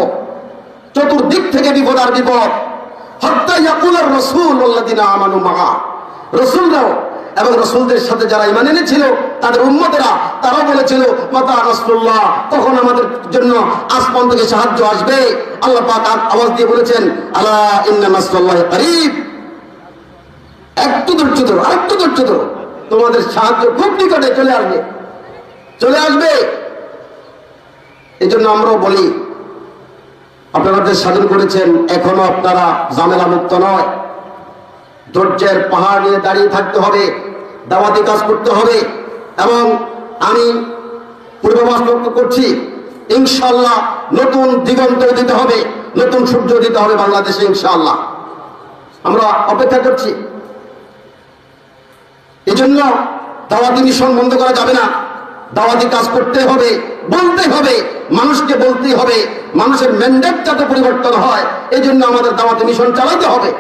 S1: চতুর্দিক থেকে বিপদ আর বিপদ। হাত্তা ইয়াকুলার রাসূল ওয়াল্লাযীনা আমানু মা'হু, রাসূলরাও এবং রাসূলদের সাথে যারা ঈমান এনেছিল তাদের উম্মতেরা, তারাও বলেছিল মাতা নাসরুল্লাহ, তখন আমাদের জন্য আসমান থেকে সাহায্য আসবে। আল্লাহ পাক আওয়াজ দিয়ে বলেছেন, আলা ইন্না নাসরাল্লাহি করিব। একটু ধৈর্য ধরো, আরেকটু ধৈর্য ধরো, তোমাদের সাহায্য খুব নিকটে চলে আসবে, চলে আসবে। এই জন্য আমরাও বলি, আপনারা দেশ স্বাধীন করেছেন, এখনো আপনারা ঝামেলা মুক্ত নয়। ধৈর্যের পাহাড় নিয়ে দাঁড়িয়ে থাকতে হবে, দাওয়াতি কাজ করতে হবে। এবং আমি পূর্বাভাস ব্যক্ত করছি, ইনশাআল্লাহ নতুন দিগন্ত দিতে হবে, নতুন সূর্য দিতে হবে বাংলাদেশে ইনশাআল্লাহ। আমরা অপেক্ষা করছি। এই জন্য দাওয়াতি মিশন বন্ধ করা যাবে না, দাওয়াতি কাজ করতে হবে, বলতে হবে, মানুষকে বলতে হবে, মানুষের ম্যান্ডেট যাতে পরিবর্তন হয়, এই জন্য আমাদের দাওয়াতি মিশন চালাতে হবে।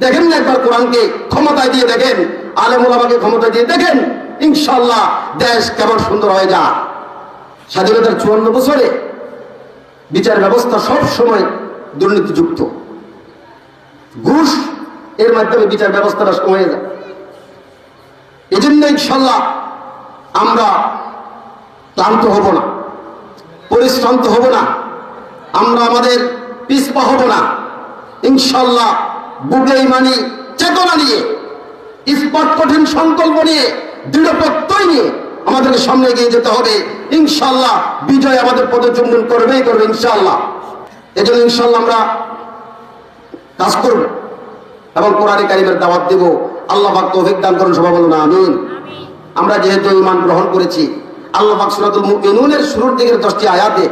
S1: দেখেন না একবার কোরআনকে ক্ষমতায় দিয়ে দেখেন, আলেম ওলামাকে ক্ষমতায় দিয়ে দেখেন, ইনশাআল্লাহ দেশ কেমন সুন্দর হয়ে যায়। স্বাধীনতার 54 বছরে বিচার ব্যবস্থা সব সময় দুর্নীতিযুক্ত, ঘুষ এর মাধ্যমে বিচার ব্যবস্থাটা হয়ে যায়। এই জন্য ইনশাল্লাহ আমরা ক্লান্ত হব না, পরিশ্রান্ত হব না, আমরা আমাদের পিছপা হব না। ইনশাল্লাহ বুকে ইমানি চেতনা নিয়ে, ইস্পাত কঠিন সংকল্প নিয়ে, দৃঢ় প্রত্যয় নিয়ে আমাদেরকে সামনে এগিয়ে যেতে হবে। ইনশাল্লাহ বিজয় আমাদের পদচুম্বন করবেই করবে ইনশাল্লাহ। এজন্য ইনশাল্লাহ আমরা কাজ করব এবং কোরআন কারীমের দাওয়াত দেব। আল্লাহ পাক তৌফিক দান করুন, সবাই বলুন আমিন। আমরা যেহেতু ঈমান গ্রহণ করেছি, আল্লাহ পাক সূরাতুল মুমিনুনের শুরুর দিকের 10টি আয়াতে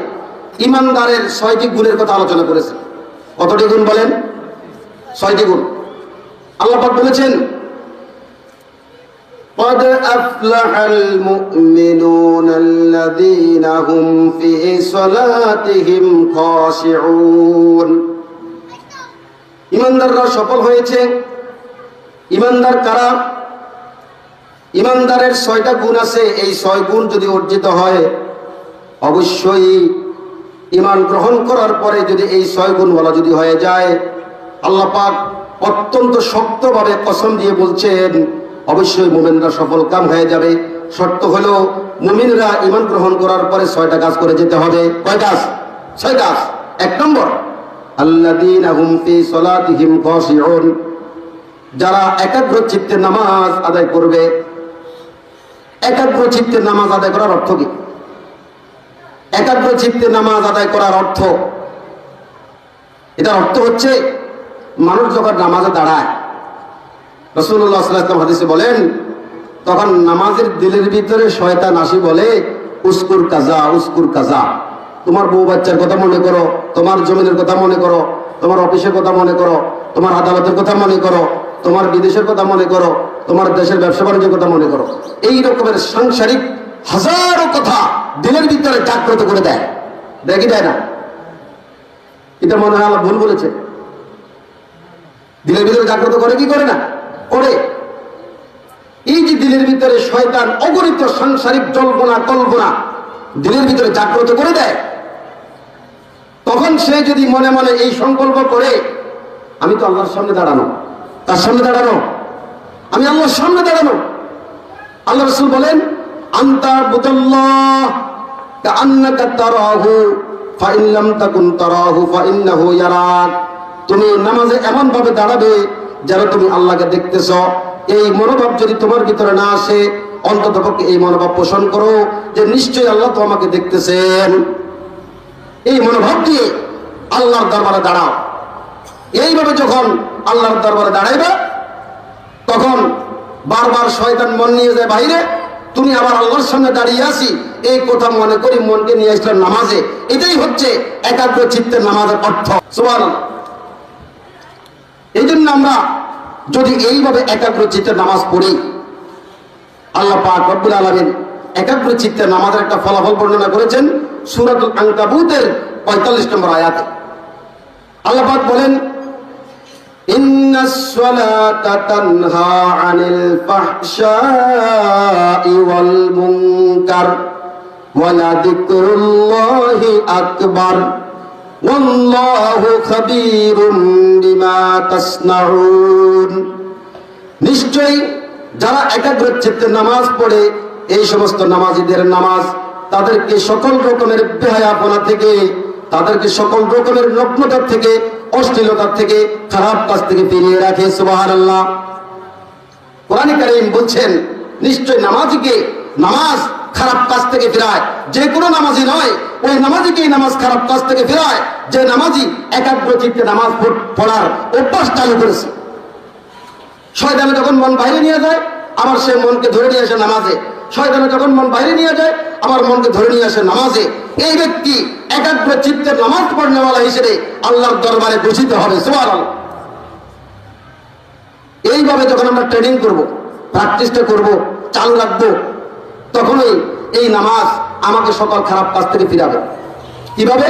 S1: ঈমানদারের 6টি গুণের কথা আলোচনা করেছেন। কতটি গুণ বলেন? 6টি গুণ। আল্লাহ পাক বলেছেন قد أفلح المؤمنون الذين هم في صلاتهم خاشعون। ঈমানদাররা সফল হয়েছে। ঈমানদার কারা? ঈমানদারের 6টা গুণ আছে। এই 6 গুণ যদি অর্জিত হয়, অবশ্যই ঈমান গ্রহণ করার পরে যদি এই 6 গুণ বলা যদি হয়ে যায়, আল্লাহ পাক অত্যন্ত শক্তভাবে কসম দিয়ে বলছেন অবশ্যই মুমিনরা সফল কাম হয়ে যাবে। শর্ত হলো মুমিনরা ঈমান গ্রহণ করার পরে 6টা কাজ করে যেতে হবে। কয় কাজ? 6 কাজ। 1 নম্বর, আল্লাযীনা হুম ফী সালাতিহিম খাশিউন, যারা একাগ্র চিত্তে নামাজ আদায় করবে। একাগ্র চিত্তে নামাজ আদায় করার অর্থ কি? একাগ্র চিত্তে নামাজ আদায় করার অর্থ, এটার অর্থ হচ্ছে মানুষ যখন নামাজে দাঁড়ায়, রাসূলুল্লাহ সাল্লাল্লাহু আলাইহি ওয়াসাল্লাম হাদিসে বলেন, তখন নামাজের দিলের ভিতরে শয়তান আসি বলে উস্কুর কাজা, উস্কুর কাজা। তোমার বউ বাচ্চার কথা মনে করো, তোমার জমিনের কথা মনে করো, তোমার অফিসের কথা মনে করো, তোমার আদালতের কথা মনে করো, তোমার বিদেশের কথা মনে করো, তোমার দেশের ব্যবসা বাণিজ্যের কথা মনে করো। এই রকমের সাংসারিক হাজারো কথা দিলের ভিতরে জাগ্রত করে দেয়। দেখি দেয় না? এটা মনে হয় আল্লাহ ভুল বলেছে। দিলের ভিতরে জাগ্রত করে কি করে না? করে। এই যে দিলের ভিতরে শয়তান অগণিত সাংসারিক জল্পনা কল্পনা দিলের ভিতরে জাগ্রত করে দেয়, তখন সে যদি মনে মনে এই সংকল্প করে, আমি তো আল্লাহর সামনে দাঁড়ানো, তার সামনে দাঁড়ানো, আমি আল্লাহর সামনে দাঁড়ানো। আল্লাহ রাসূল বলেন, আনতা বুদাল্লাহ কাআন্নাকা তারাহু ফাইন লাম তাকুন তারাহু ফাইন্নাহু ইয়ারাক। তুমি নামাজে এমন ভাবে দাঁড়াবে যেন তুমি আল্লাহকে দেখতেছ। এই মনোভাব যদি তোমার ভিতরে না আসে, অন্ততপক্ষে এই মনোভাব পোষণ করো যে নিশ্চয়ই আল্লাহ তো আমাকে দেখতেছেন। এই মনোভাব দিয়ে আল্লাহর দরবারে দাঁড়াও। এইভাবে যখন আল্লাহর দরবারে দাঁড়াইবে, তখন বারবার শয়তান মন নিয়ে যায় বাইরে, তুমি আবার আল্লাহর সামনে দাঁড়িয়ে আসি, এই কথা মনে করি মনকে নিয়ে আসলাম নামাজে। এটাই হচ্ছে একাগ্র চিত্তের নামাজের অর্থ। সুবহানাল্লাহ। এই জন্য আমরা যদি এইভাবে একাগ্র চিত্তের নামাজ পড়ি, আল্লাহ পাক রব্বুল আলামিন একাগ্র চিত্তের নামাজের একটা ফলাফল বর্ণনা করেছেন সূরাতুল আনকাবুতের 45 নম্বর আয়াতে। আল্লাহ পাক বলেন, ইন্নাস সালাতা তানহা আনিল ফাহশাই ওয়াল মুনকার ওয়া লাযিকরুল্লাহি আকবার ওয়াল্লাহু খাবীরুম বিমা তাসনাউন। নিশ্চয়ই যারা একাগ্র চিত্তে নামাজ পড়ে, এই সমস্ত নামাজীদের নামাজ তাদেরকে সকল রকমের বেহায়াপনা থেকে, তাদেরকে সকল রকমের নগ্নতার থেকে, অশ্লীলতার থেকে, খারাপ কাজ থেকে ফিরিয়ে রাখে। সুবহানাল্লাহ। কোরআন কারীম বলছেন, নিশ্চয় নামাজীকে নামাজ খারাপ কাজ থেকে ফেরায়। যে কোনো নামাজি নয়, ওই নামাজিকেই নামাজ খারাপ কাজ থেকে ফেরায় যে নামাজি একাগ্র চিত্তে নামাজ পড়ার অভ্যাস চালু করেছে। শয়তানে যখন মন বাইরে নিয়ে যায়, আবার সে মনকে ধরে নিয়ে আসে নামাজে। শয়তানে যখন মন বাইরে নিয়ে যায়, আবার মনকে ধরে নিয়ে আসে নামাজে। এই ব্যক্তি একাগ্র চিত্তের নামাজ পড়নেওয়ালা হিসেবে আল্লাহর দরবারে ভূষিত হবে। সুবহানাল্লাহ। এইভাবে যখন আমরা ট্রেনিং করব, প্র্যাকটিসটা করব, চালু রাখবো, তখনই এই নামাজ আমাকে সকল খারাপ কাজ থেকে ফিরাবে। কিভাবে?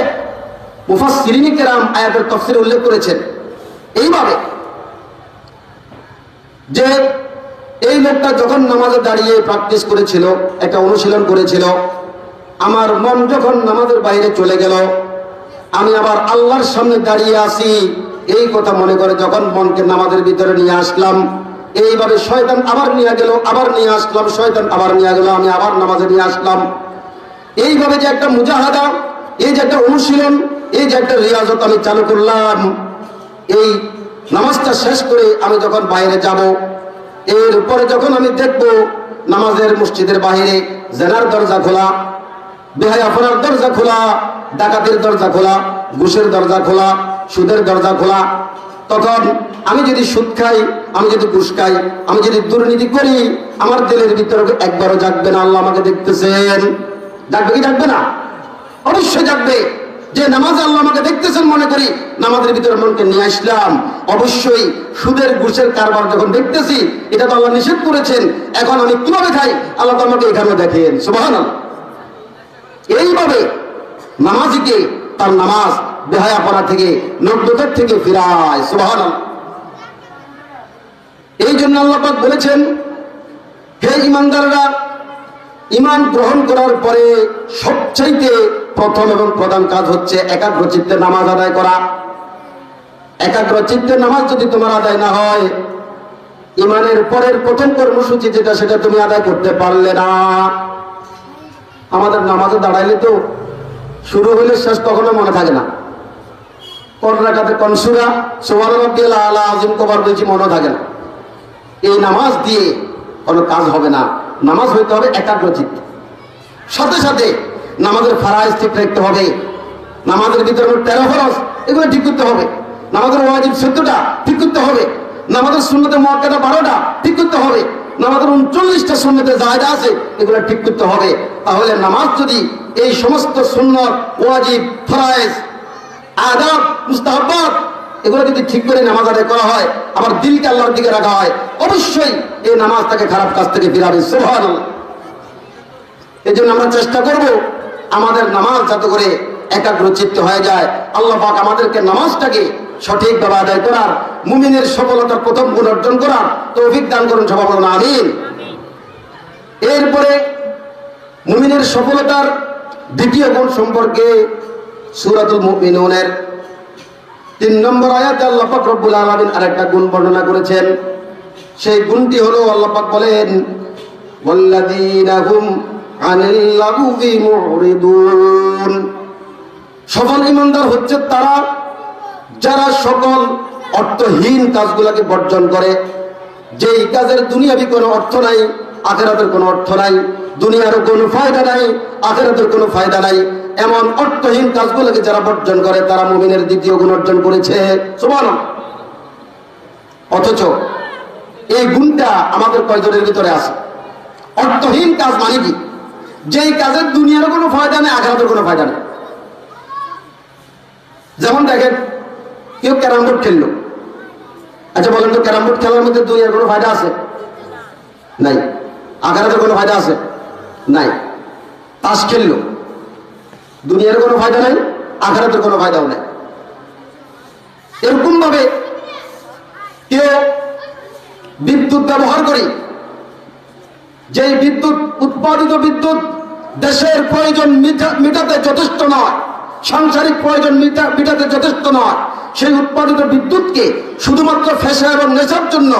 S1: মুফাসসিরিন কেরাম আয়াতের তাফসীরে উল্লেখ করেছেন এইভাবে, যে এই লোকটা যখন নামাজে দাঁড়িয়ে প্র্যাকটিস করেছিল, একটা অনুশীলন করেছিল, আমার মন যখন নামাজের বাইরে চলে গেল, আমি আবার আল্লাহর সামনে দাঁড়িয়ে আছি, এই কথা মনে করে যখন মনকে নামাজের ভিতরে নিয়ে আসলাম, এইভাবে শয়তান আবার নিয়ে গেল, আবার নিয়ে আসলাম, শয়তান আবার নিয়ে গেল, আমি আবার নামাজে নিয়ে আসলাম। এইভাবে যে একটা মুজাহাদা, এই যে একটা অনুশীলন, এই যে একটা রিয়াজত আমি চালু করলাম, এই নামাজটা শেষ করে আমি যখন বাইরে যাব, এরপরে যখন আমি দেখব নামাজের মসজিদের বাইরে জেনার দরজা খোলা, বেহায়াপনার দরজা খোলা, ডাকাতের দরজা খোলা, ঘুষের দরজা খোলা, সুদের দরজা খোলা, তখন আমি যদি সুদ খাই, আমি যদি ঘুষ খাই, আমি যদি দুর্নীতি করি, আমার দিলের ভিতরে একবারও জাগবে না আল্লাহ আমাকে দেখতেছেন। জাগবে কি জাগবে না? অবশ্যই জাগবে। যে নামাজ আল্লাহ আমাকে দেখতেছেন মনে করি নামাজের ভিতরে মনকে নিয়ে আসলাম, অবশ্যই সুদের ঘুষের কারবার যখন দেখতেছি, এটা তো আল্লাহ নিষেধ করেছেন, এখন আমি কিভাবে খাই আল্লাহ তো আমাকে এখানে দেখেন। সুবহানাল্লাহ। এইভাবে নামাজিকে তার নামাজ বেহায়াপনা থেকে, নগ্নতার থেকে ফিরায়। সুবহানাল্লাহ। এই জন্য আল্লাহ পাক বলেছেন, হে ঈমানদাররা, ঈমান গ্রহণ করার পরে সবচাইতে প্রথম এবং প্রধান কাজ হচ্ছে একাগ্র চিত্তে নামাজ আদায় করা। একাগ্র চিত্তে নামাজ যদি তোমার আদায় না হয়, ঈমানের পরের প্রথম কর্মসূচি যেটা, সেটা তুমি আদায় করতে পারলে না। আমাদের নামাজে দাঁড়াইলে তো শুরু হলে শেষ কখনো মনে থাকে না। কোন রাকাতে কোন সূরা, সুবহান রাব্বিয়াল আলা আযীম কবার বলছি মনে থাকে না। এই নামাজ দিয়ে কোনো কাজ হবে না। নামাজ হইতে হবে একাগ্র চিত্তে। সাথে সাথে নামাজের ফারাইজ ঠিক রাখতে হবে। নামাজের ভিতরে 13 ফরজ, এগুলো ঠিক করতে হবে। নামাজের ওয়াজিব 14টা ঠিক করতে হবে। নামাজের সুন্নতে মুআক্কাদা 12টা ঠিক করতে হবে। নামাজের 39টা সুন্নতে জায়েদা আছে, এগুলো ঠিক করতে হবে। তাহলে নামাজ যদি এই সমস্ত সুন্নত, ওয়াজিব, ফরজ, আদাব, মুস্তাহাবাত এগুলো যদি ঠিক করে নামাজ আদায় করা হয়, আবার দিলকে আল্লাহর দিকে রাখা হয়, অবশ্যই এই নামাজ তাকে খারাপ কাজ থেকে ফিরাবে। সুবহানাল্লাহ। এই জন্য আমরা চেষ্টা করব আমাদের নামাজ যাতে করে একাগ্র চিত্ত হয়ে যায়। আল্লাহ পাক আমাদেরকে নামাজটাকে সঠিকভাবে আদায় করার, মুমিনের সফলতার প্রথম গুণ অর্জন করার তৌফিক দান করুন। সবাই বলুন আমিন। এরপরে মুমিনের সফলতার দ্বিতীয় গুণ সম্পর্কে সূরাতুল মুমিনুনের 3 নম্বর আয়াতে আল্লাহ পাক রব্বুল আলামিন আরেকটা গুণ বর্ণনা করেছেন। সেই গুণটি হলো আল্লাহ পাক বলেন, ওয়াল্লাযীনা হুম আনিল লাগবি মুরিদুন। সফল ঈমানদার হচ্ছে তারা যারা সকল অর্থহীন কাজগুলোকে বর্জন করে। যেই কাজের দুনিয়াবি কোনো অর্থ নাই, আখিরাতের কোনো অর্থ নাই, দুনিয়ারও কোনো ফায়দা নাই, আখিরাতের কোনো ফায়দা নাই, এমন অর্থহীন কাজগুলোকে যারা বর্জন করে, তারা মুমিনের দ্বিতীয় গুণ অর্জন করেছে। সুবহানাল্লাহ। অথচ এই গুণটা আমাদের কয়জনের ভিতরে আছে? অর্থহীন কাজ মানে কি? যেই কাজের দুনিয়ারও কোনো ফায়দা নেই, আখিরাতের কোনো ফায়দা নেই। যেমন দেখেন, কেউ ক্যারাম বোর্ড খেললো। আচ্ছা বলেন তো, ক্যারাম বোর্ড খেলার মধ্যে দুনিয়ার কোনো ফায়দা আছে? নাই। আখিরাতের কোনো ফায়দা আছে? নাই। তাস খেললো, দুনিয়ার কোনো ফায়দা নাই, আখিরাতের কোনো ফায়দাও নাই। এরকম ভাবে কেউ বিদ্যুৎ ব্যবহার করি, যে বিদ্যুৎ, উৎপাদিত বিদ্যুৎ দেশের প্রয়োজন মেটাতে যথেষ্ট নয়, সাংসারিক প্রয়োজন মেটাতে যথেষ্ট নয়, সেই উৎপাদিত বিদ্যুৎকে শুধুমাত্র ফ্যাশন এবং নেশার জন্য,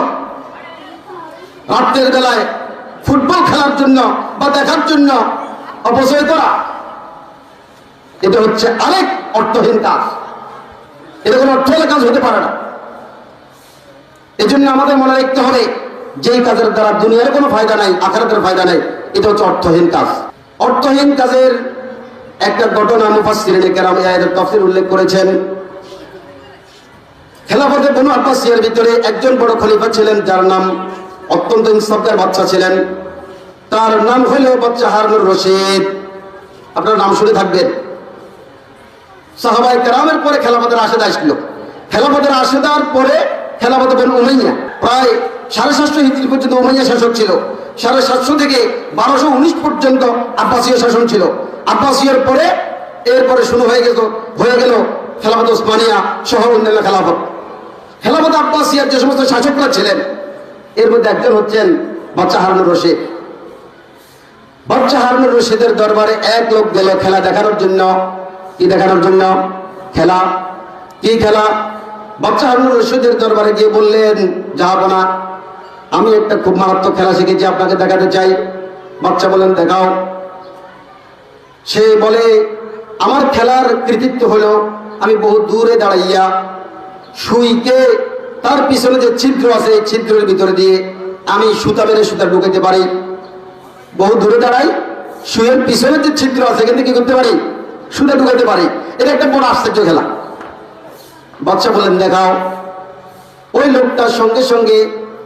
S1: রাত্রের বেলায় ফুটবল খেলার জন্য বা দেখার জন্য অপচয় করা, এটা হচ্ছে আরেক অর্থহীন কাজ। এটা কোনো অর্থহীন কাজ হতে পারে না। এই জন্য আমাদের মনে রাখতে হবে, যেই কাজের দ্বারা দুনিয়ার কোনো ফায়দা নাই, আখিরাতের ফায়দা নাই, এটা হচ্ছে অর্থহীন কাজ। অর্থহীন কাজের একটা ঘটনা মুফাসসিরিনে কেরাম এই আয়াতের তাফসীর উল্লেখ করেছেন। খেলাফতে বনু আব্বাসিয়ার ভিতরে একজন বড় খলিফা ছিলেন, যার নাম, অত্যন্ত ইনসাফদার বাদশা ছিলেন, তার নাম হইল বাদশা হারুনুর রশিদ। আপনার নাম শুনে থাকবেন। সাহাবায়ে কেরামের পরে খেলাফতের রাশেদা আসলো। খেলাফতের রাশেদার পরে খেলাফতে বনু উমাইয়া, প্রায় 750 হিজরি পর্যন্ত উমাইয়া শাসক ছিল। 750 থেকে 1219 পর্যন্ত আব্বাসীয় শাসন ছিল। আব্বাসীয়র পরে এরপরে শুরু হয়ে গেল খেলাফত ওসমানিয়া সহ অন্যান্য খেলাফত। খেলাফত আব্বাসিয়ার যে সমস্ত শাসকরা ছিলেন, এর মধ্যে একজন হচ্ছেন বাদশা হারুনুর রশিদ। বাদশাহ হারুনুর রশিদের দরবারে এক লোক গেল খেলা দেখানোর জন্য। কি দেখানোর জন্য? খেলা। কি খেলা? বাদশাহ হারুনুর রশিদের দরবারে গিয়ে বললেন, জাহাপনা, আমি একটা খুব মারাত্মক খেলা শিখেছি, আপনাকে দেখাতে চাই। বাদশাহ বলেন, দেখাও। সে বলে, আমার খেলার কৃতিত্ব হলো আমি বহু দূরে দাঁড়াইয়া সুইকে তার পিছনে যে ছিদ্র আছে এই ছিদ্রের ভিতরে দিয়ে আমি সুতা মেরে সুতা ঢুকাইতে পারি। বহু দূরে দাঁড়াই, সুইয়ের পিছনে যে ছিদ্র আছে কিন্তু কি করতে পারি? সুতা ঢুকাইতে পারি। এটা একটা বড় আশ্চর্য খেলা। বাদশাহ বলেন, দেখাও। ওই লোকটার সঙ্গে সঙ্গে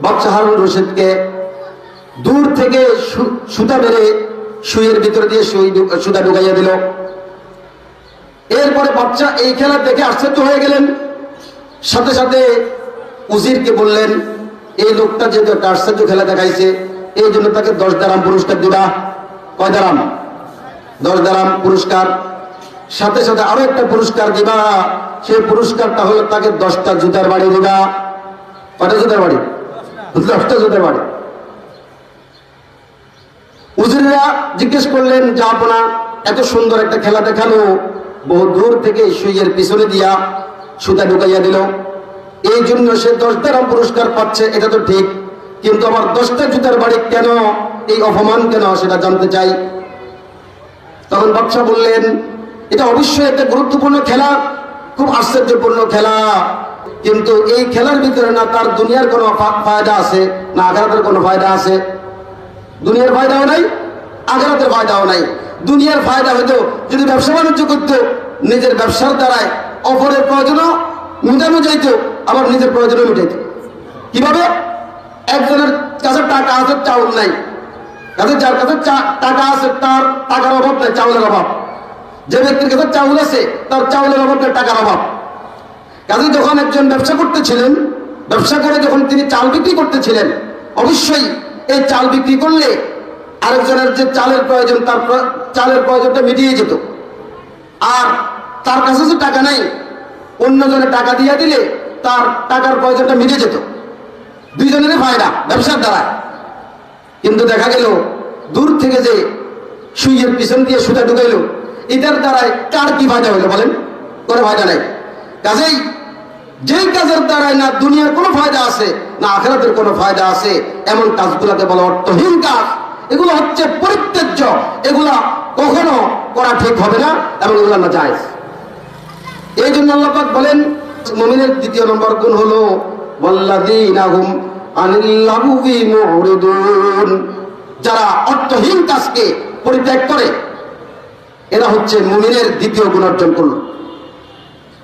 S1: বাদশাহ হারুন রশিদকে দূর থেকে সুতা মেরে সুইয়ের ভিতরে দিয়ে সুতা ঢুকাইয়া দিল। এরপরে বাদশাহ এই খেলা দেখে আশ্চর্য হয়ে গেলেন। সাথে সাথে উজিরকে বললেন, এই লোকটা যেহেতু একটা আশ্চর্য খেলা দেখাইছে, এই জন্য তাকে 10 দারাম পুরস্কার দিবা। কয় দারাম? 10 দারাম পুরস্কার। সাথে সাথে আরো একটা পুরস্কার দিবা। সেই পুরস্কারটা হলো তাকে 10টা জুতার বাড়ি দিবা। কয়টা জুতার বাড়ি? 10টা জুতার বাড়ি। উজিররা জিজ্ঞেস করলেন, জাহাপনা, এত সুন্দর একটা খেলা দেখালো, বহু দূর থেকে সুইয়ের পিছনে দিয়া সুতা ঢুকাইয়া দিল, এই জন্য সে 10 দারাম পুরস্কার পাচ্ছে, এটা তো ঠিক, কিন্তু আমার 10টা জুতার বাড়ি কেন, এই অপমান কেন, সেটা জানতে চাই। তখন বাদশাহ বললেন, এটা অবশ্যই একটা গুরুত্বপূর্ণ খেলা, খুব আশ্চর্যপূর্ণ খেলা, কিন্তু এই খেলার ভিতরে না তার দুনিয়ার কোনো ফায়দা আছে, না আখিরাতের কোনো ফায়দা আছে। দুনিয়ার ফায়দাও নাই, আখিরাতের ফায়দাও নাই। দুনিয়ার ফায়দা হইতো যদি ব্যবসা বাণিজ্য করতো, নিজের ব্যবসার দ্বারায় অপরের প্রয়োজনও মেটানো যাইত, আবার নিজের প্রয়োজনও মেটাইত। কিভাবে? একজনের কাছে টাকা আছে, চাউল নাই, যার কাছে টাকা আছে তার টাকার অভাব নাই, চাউলের অভাব। যে ব্যক্তির কাছে চাউল আছে তার চাউলের অভাব নাই, টাকার অভাব। কাজে যখন একজন ব্যবসা করতেছিলেন, ব্যবসা করে যখন তিনি চাল বিক্রি করতেছিলেন, অবশ্যই এই চাল বিক্রি করলে আরেকজনের যে চালের প্রয়োজন, তার চালের প্রয়োজনটা মিটিয়ে যেত। আর তার কাছে যে টাকা নাই, অন্যজনে টাকা দিয়ে দিলে তার টাকার প্রয়োজনটা মিটে যেত। দুইজনেরই ফায়দা ব্যবসার দ্বারা। কিন্তু দেখা গেল দূর থেকে যে সুইয়ের পিছন দিয়ে সুতা ঢুকাইল, এটার দ্বারাই কার কি ফায়দা হইলো বলেন? কোনো ফায়দা নাই। কাজেই যেই কাজের দ্বারাই না দুনিয়ার কোনো ফায়দা আছে, না আখিরাতের কোনো ফায়দা আছে, এমন কাজগুলোকে বলা অর্থহীন কাজ। এগুলো হচ্ছে পরিত্যাজ্য, এগুলা কখনো করা ঠিক হবে না, এবং এগুলো না জায়েজ। এই জন্য আল্লাহ পাক বলেন, মুমিনের 2 নম্বর গুণ হলো ওয়াল্লাযীনা হুম আনিল লাগবি মুরিদুন, যারা অর্থহীন কাজকে পরিত্যাগ করে, এরা হচ্ছে মুমিনের 2য় গুণ অর্জন করল।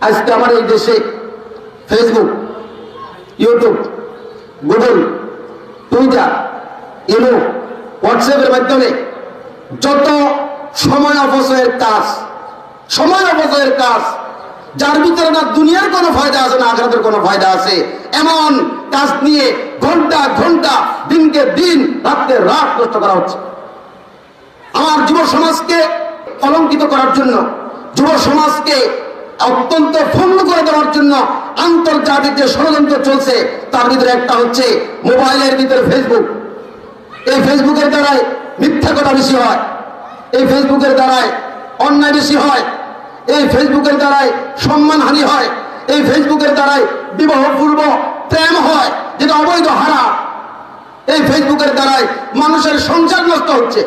S1: আজকে আমার এই দেশে Facebook, YouTube, Google, Twitter, imo, হোয়াটসঅ্যাপের মাধ্যমে যত সময় অপচয়ের কাজ, যার ভিতরে না দুনিয়ার কোনো ফায়দা আছে, না আখিরাতের কোনো ফায়দা আছে, এমন কাজ নিয়ে ঘন্টা ঘন্টা, দিনকে দিন, রাতকে রাত নষ্ট করা হচ্ছে। আমার যুব সমাজকে কলঙ্কিত করার জন্য, যুব সমাজকে অত্যন্ত ভঙ্গ করে দেওয়ার জন্য আন্তর্জাতিক যে ষড়যন্ত্র চলছে, তার ভিতরে একটা হচ্ছে মোবাইলের ভিতরে ফেসবুক। এই ফেসবুকের দ্বারাই মিথ্যা কথা বেশি হয়, এই ফেসবুকের দ্বারাই অন্যায় বেশি হয়, এই ফেসবুকের দ্বারাই সম্মানহানি হয়, এই ফেসবুকের দ্বারাই বিবাহ পূর্ব প্রেম হয়, যেটা অবৈধ হারাম। এই ফেসবুকের দ্বারাই মানুষের সংসার নষ্ট হচ্ছে,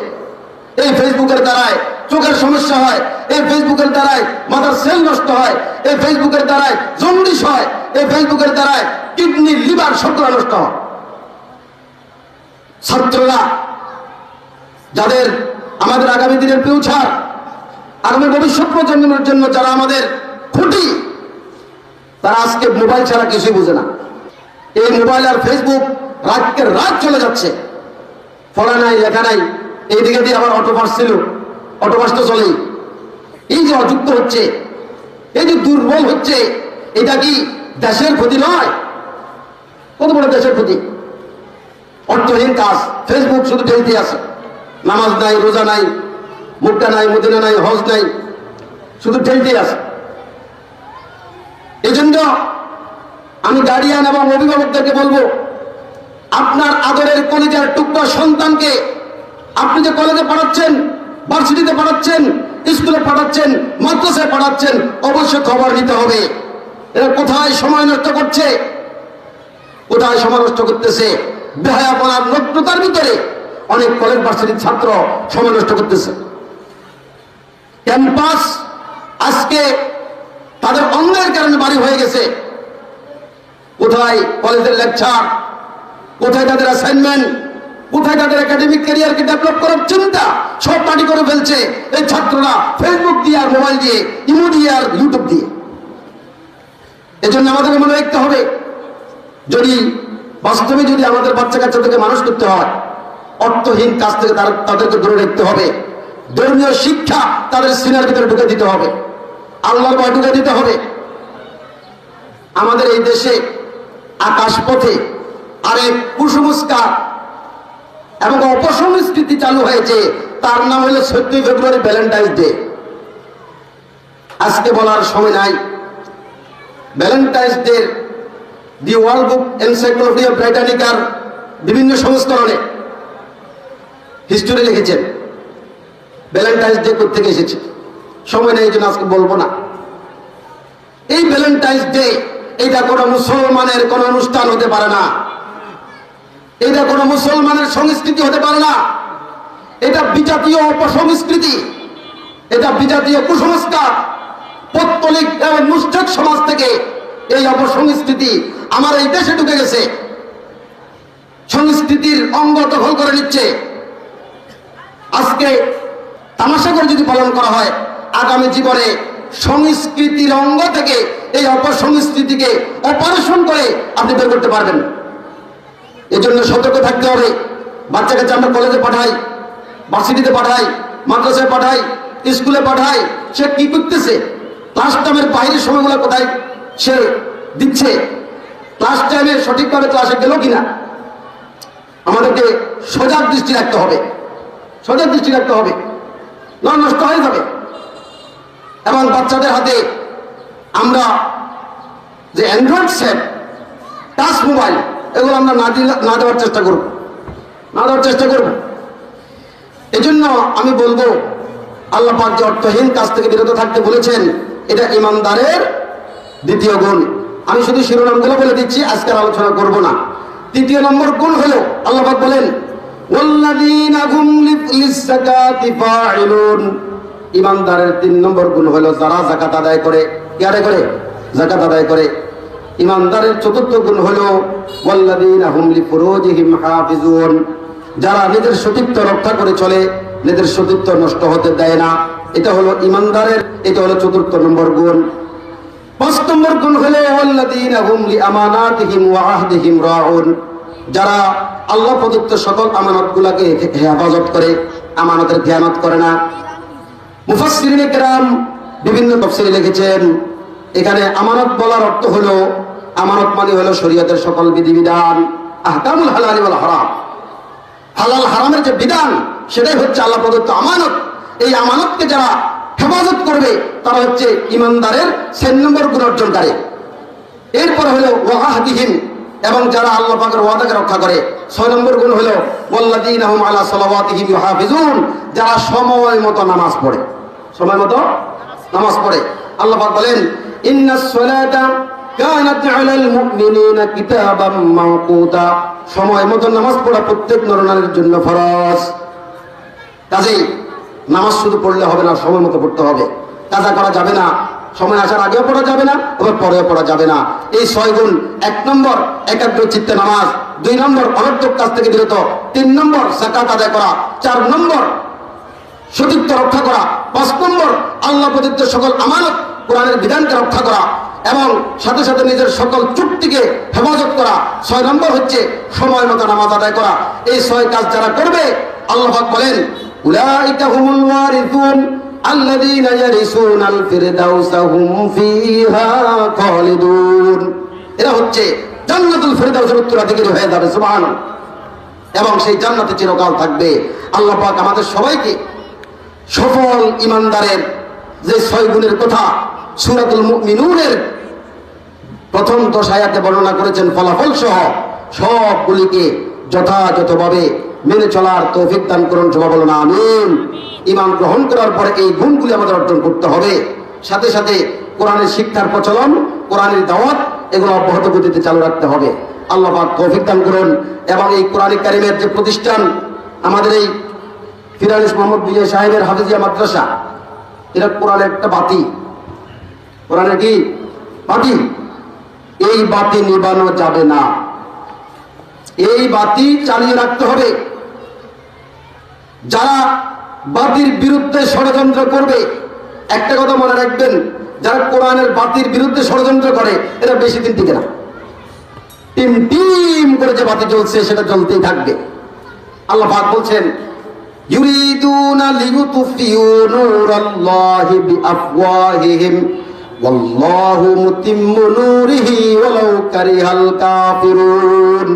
S1: এই ফেসবুকের দ্বারাই চোখের সমস্যা হয়, এই ফেসবুকের দ্বারাই মাথার সেল নষ্ট হয়, এই ফেসবুকের দ্বারাই জন্ডিস হয়, এই ফেসবুকের দ্বারাই কিডনি, লিভার সবগুলো নষ্ট হয়। ছাত্ররা, যাদের আমাদের আগামী দিনের ফিউচার, আগামী ভবিষ্যৎ প্রজন্মের জন্য যারা আমাদের খুঁটি, তারা আজকে মোবাইল ছাড়া কিছুই বুঝে না। এই মোবাইল আর ফেসবুক রাতকে রাত চলে যাচ্ছে, পড়া নাই, লেখা নাই। এইদিকে দিয়ে আবার অটোপাস ছিল, অটোপাস তো চলেই। এই যে অযুক্ত হচ্ছে, এই যে দুর্বল হচ্ছে, এটা কি দেশের ক্ষতি নয়? কত বড় দেশের ক্ষতি। অর্থহীন কাজ, ফেসবুক শুধু ঠেলতে আছে, নামাজ নাই, রোজা নাই, মুক্কা নাই, মদিনা নাই, হজ নাই, শুধু ঠেলতে আছে। এই জন্য আমি গার্ডিয়ান এবং অভিভাবকদেরকে বলবো, আপনার আদরের কলিজার টুকরা সন্তানকে আপনি যে কলেজে পড়াচ্ছেন, ভার্সিটিতে পড়াচ্ছেন, স্কুলে পড়াচ্ছেন, মাদ্রাসায় পড়াচ্ছেন, অবশ্যই খবর নিতে হবে এরা কোথায় সময় নষ্ট করছে, কোথায় সময় নষ্ট করতেছে। বেহায়াপনার নগ্নতার ভিতরে অনেক কলেজ ভার্সিটির ছাত্র সময় নষ্ট করতেছে। ক্যাম্পাস আজকে তাদের অন্যায়ের কারণে বাড়ি হয়ে গেছে। কোথায় কলেজের লেকচার, কোথায় তাদের অ্যাসাইনমেন্ট, কোথায় তাদের একাডেমিক ক্যারিয়ারকে ডেভেলপ করার চিন্তা, সব পার্টি করে ফেলছে এই ছাত্ররা ফেসবুক দিয়ে আর মোবাইল দিয়ে, ইমো দিয়ে আর ইউটিউব দিয়ে। এজন্য আমাদেরকে মনে রাখতে হবে, যদি বাস্তবে যদি আমাদের বাচ্চা কাচ্চাদেরকে মানুষ করতে হয়, অর্থহীন কাজ থেকে তাদেরকে দূরে রাখতে হবে। ধর্মীয় শিক্ষা তাদের সিনার ভিতরে ঢুকে দিতে হবে, আল্লাহর ভয় ঢুকে দিতে হবে। আমাদের এই দেশে আকাশপথে আরেক কুসংস্কার এবং অপসংস্কৃতি চালু হয়েছে, তার নাম হলো 14 ফেব্রুয়ারি ভ্যালেন্টাইন্স ডে। আজকে বলার সময় নাই। Valentine's Day the World Book Encyclopedia ব্রিটানিকার বিভিন্ন সংস্করণে হিস্টোরি লিখেছেন ভ্যালেন্টাইন্স ডে কোথা থেকে এসেছে। সময় নেই, এই জন্য আজকে বলবো না। এই ভ্যালেন্টাইন্স ডে এটা কোনো মুসলমানের কোনো অনুষ্ঠান হতে পারে না, এটা কোনো মুসলমানের সংস্কৃতি হতে পারে না। এটা বিজাতীয় অপসংস্কৃতি, এটা বিজাতীয় কুসংস্কার। পৌত্তলিক এবং মুশরিক সমাজ থেকে এই অপসংস্কৃতি আমার এই দেশে ঢুকে গেছে, সংস্কৃতির অঙ্গ দখল করে নিচ্ছে। আজকে তামাশা করে যদি পালন করা হয়, আগামী জীবনে সংস্কৃতির অঙ্গ থেকে এই অপসংস্কৃতিকে অপারেশন করে আপনি বের করতে পারবেন। এজন্য সতর্ক থাকতে হবে। বাচ্চা কাচ্চা আমরা কলেজে পাঠাই, ভার্সিটিতে পাঠাই, মাদ্রাসায় পাঠাই, স্কুলে পাঠাই, সে কি করতেছে, ক্লাস টাইমের বাইরের সময়গুলো কোথায় সে দিচ্ছে, ক্লাস টাইমে সঠিকভাবে ক্লাসে গেল কিনা, আমাদেরকে সজাগ দৃষ্টি রাখতে হবে, সজাগ দৃষ্টি রাখতে হবে, নষ্ট হয়ে যাবে। এবং বাচ্চাদের হাতে আমরা যে অ্যান্ড্রয়েড সেট, টাচ মোবাইল, এগুলো আমরা না দেওয়ার চেষ্টা করব, না দেওয়ার চেষ্টা করব। এই জন্য আমি বলবো, আল্লাহ পাক যে অর্থহীন কাজ থেকে বিরত থাকতে বলেছেন, এটা ইমানদারের দ্বিতীয় গুণ। আমি শুধু শিরোনামগুলো বলে দিচ্ছি, আজকের আলোচনা করব না। তৃতীয় নম্বর গুণ হলো, আল্লাহ পাক বলেন ওয়াল্লাযীনা হুম লিয-যাকাতি ফাঈলুন। ইমানদারের 3 নম্বর গুণ হলো যারা যাকাত আদায় করে। কি আদায় করে? যাকাত আদায় করে। ইমানদারের 4র্থ গুণ হলো ওয়াল্লাযীনা হুম লিফুরুজিহিম হাফিজুন। যারা নিজের সতীত্ব রক্ষা করে চলে, নিজের সতীত্ব নষ্ট হতে দেয় না। এটা হলো ইমানদারের, এটা হলো 4র্থ নম্বর গুণ। 5 নম্বর গুণ হলো ওয়াল্লাযীনা হুম লিআমানাতিহিম ওয়া আহদিহিম রাউন। যারা আল্লাহ প্রদত্ত সকল আমানতগুলোকে হেফাজত করে, আমানতের খেয়ানত করে না। মুফাসসিরিনে কেরাম বিভিন্ন তাফসীরে লিখেছেন, এখানে আমানত বলার অর্থ হলো, আমানত মানে হলো শরীয়তের সকল বিধিবিধান, আহকামুল হালাল ওয়াল হারাম, হালাল হারামের যে বিধান, সেটাই হচ্ছে আল্লাহ প্রদত্ত আমানত। এই আমানতকে যারা হেফাজত করবে, তারা হচ্ছে ইমানদারের 6 নম্বর গুণ অর্জনকারী। এরপর হলো ওয়াহদিহিম, এবং যারা আল্লাহ পাকের ওয়াদাকে রক্ষা করে। 6 নম্বর গুণ হলো ওয়াল্লাযীনা হুম আলা সালাওয়াতিহিম ইউহাফিজুন। যারা সময় মতো নামাজ পড়ে, সময় মতো নামাজ পড়ে। আল্লাহ পাক বলেন ইন্নাস সালাতা কানাত আলাল মুমিনিনা কিতাবাম মাওকুতা। সময় মতো নামাজ পড়া প্রত্যেক নরনারীর জন্য ফরজ। কাজেই নামাজ শুধু পড়লে হবে না, সময় মতো পড়তে হবে। কাজা করা যাবে না, সময় আসার আগেও পড়া যাবে না, আবার পরেও পড়া যাবে না। এই 6 গুণ। 1 নম্বর একাগ্র চিত্তে নামাজ, 2 নম্বর অনর্থক কাজ থেকে বিরত, 3 নম্বর যাকাত আদায় করা, 4 নম্বর সতীত্ব রক্ষা করা, 5 নম্বর আল্লাহ প্রদত্ত সকল আমানত কোরআনের বিধানকে রক্ষা করা, এবং সাথে সাথে নিজের সকল চুক্তিকে হেফাজত করা। 6 নম্বর হচ্ছে সময় মতো নামাজ আদায় করা। এই 6 কাজ যারা করবে, আল্লাহ পাক বলেন উলাইকা হুমুল ওয়ারিসুন আল্লাযীনা ইয়ারিসুনাল ফিরদাউসা হুম ফিহা খালিদুন। এরা হচ্ছে জান্নাতুল ফিরদাউসের উত্তরাধিকারী হয়ে যাবে, সুবহানাল্লাহ। এবং সেই জান্নাতে চিরকাল থাকবে। আল্লাহ পাক আমাদের সবাইকে সফল ইমানদারের যে 6 গুণের কথা সূরাতুল মুমিনুনের প্রথম 10 আয়াতে বর্ণনা করেছেন, ফলাফল সহ সবগুলিকে যথাযথভাবে মেনে চলার তৌফিক দান করুন, সবাই বলুন আমিন। ঈমান গ্রহণ করার পরে এই গুণগুলি আমাদের অর্জন করতে হবে। সাথে সাথে কোরআনের শিক্ষার প্রচলন, কোরআনের দাওয়াত এগুলো অব্যাহত গতিতে চালু রাখতে হবে। আল্লাহ পাক তৌফিক দান করুন। এবং এই কোরআনিক কারিমের যে প্রতিষ্ঠান, আমাদের এই ফিরানিস মোহাম্মদ বিজয় সাহেবের হাফিজিয়া মাদ্রাসা, এটা কোরআনের একটা বাতি, কোরআনের কি বাতি, এই বাতি নিবানো যাবে না, এই বাতি চালিয়ে রাখতে হবে। যারা বাতির বিরুদ্ধে ষড়যন্ত্র করবে, একটা কথা মনে রাখবেন, যারা কোরআনের বাতির বিরুদ্ধে ষড়যন্ত্র করে এরা বেশি দিন টিকে না। টিম টিম করে যে বাতি জ্বলছে সেটা জ্বলতেই থাকবে। আল্লাহ পাক বলছেন, ইউরিদুনা লিইউতফিউ নূরাল্লাহি বিআফওয়াহিহিম ওয়াল্লাহু মুতিম্মু নূরিহি ওয়ালাউ কারিহাল কাফিরুন।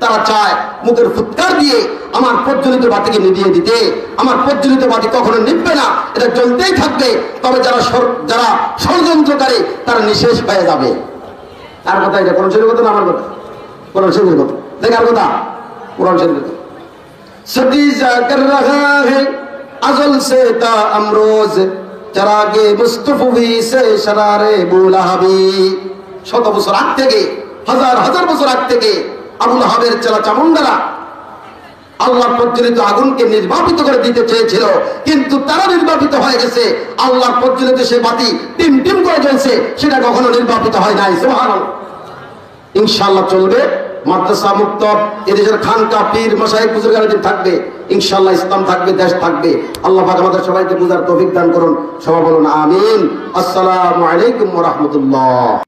S1: তারা চায় মুখের ফুৎকার দিয়ে আমার প্রজ্বলিত বাতিকে নিভিয়ে দিতে। আমার প্রজ্বলিত বাতি কখনো নিভবে না, এটা জ্বলতেই থাকবে। তবে যারা ষড়যন্ত্রকারী তারা নিঃশেষ হয়ে যাবে। তার কথা এটা কোরআন শরীফের কথা না আমার কথা? কোরআন শরীফের কথা। দেখার কথা কোরআন শরীফের কথা। সতীজা কর রহা है अजल से ता अमरोज चरागे मुस्तफवी से शरारे बुलाहाबी। শত বছর আগ থেকে, হাজার হাজার বছর আগ থেকে আবু লাহাবের চেলা চামুন্ডারা আল্লাহ প্রজ্বলিত আগুনকে নির্বাপিত করে দিতে চেয়েছিল, কিন্তু তারা নির্বাপিত হয়ে গেছে। আল্লাহ প্রজ্বলিত সে বাতি টিম টিম করে জ্বলছে, সেটা কখনো নির্বাপিত হয় নাই। সুবহানাল্লাহ। ইনশাআল্লাহ চলবে, মাদ্রাসা মুক্ত, এদেশের খানকা পীর মাশায়েখ বুজুর্গান থাকবে, ইনশাআল্লাহ ইসলাম থাকবে, দেশ থাকবে। আল্লাহ পাক আমাদের সবাইকে বুঝার তৌফিক দান করুন, সবাই বলুন আমিন। আসসালামু আলাইকুম ওয়া রাহমাতুল্লাহ।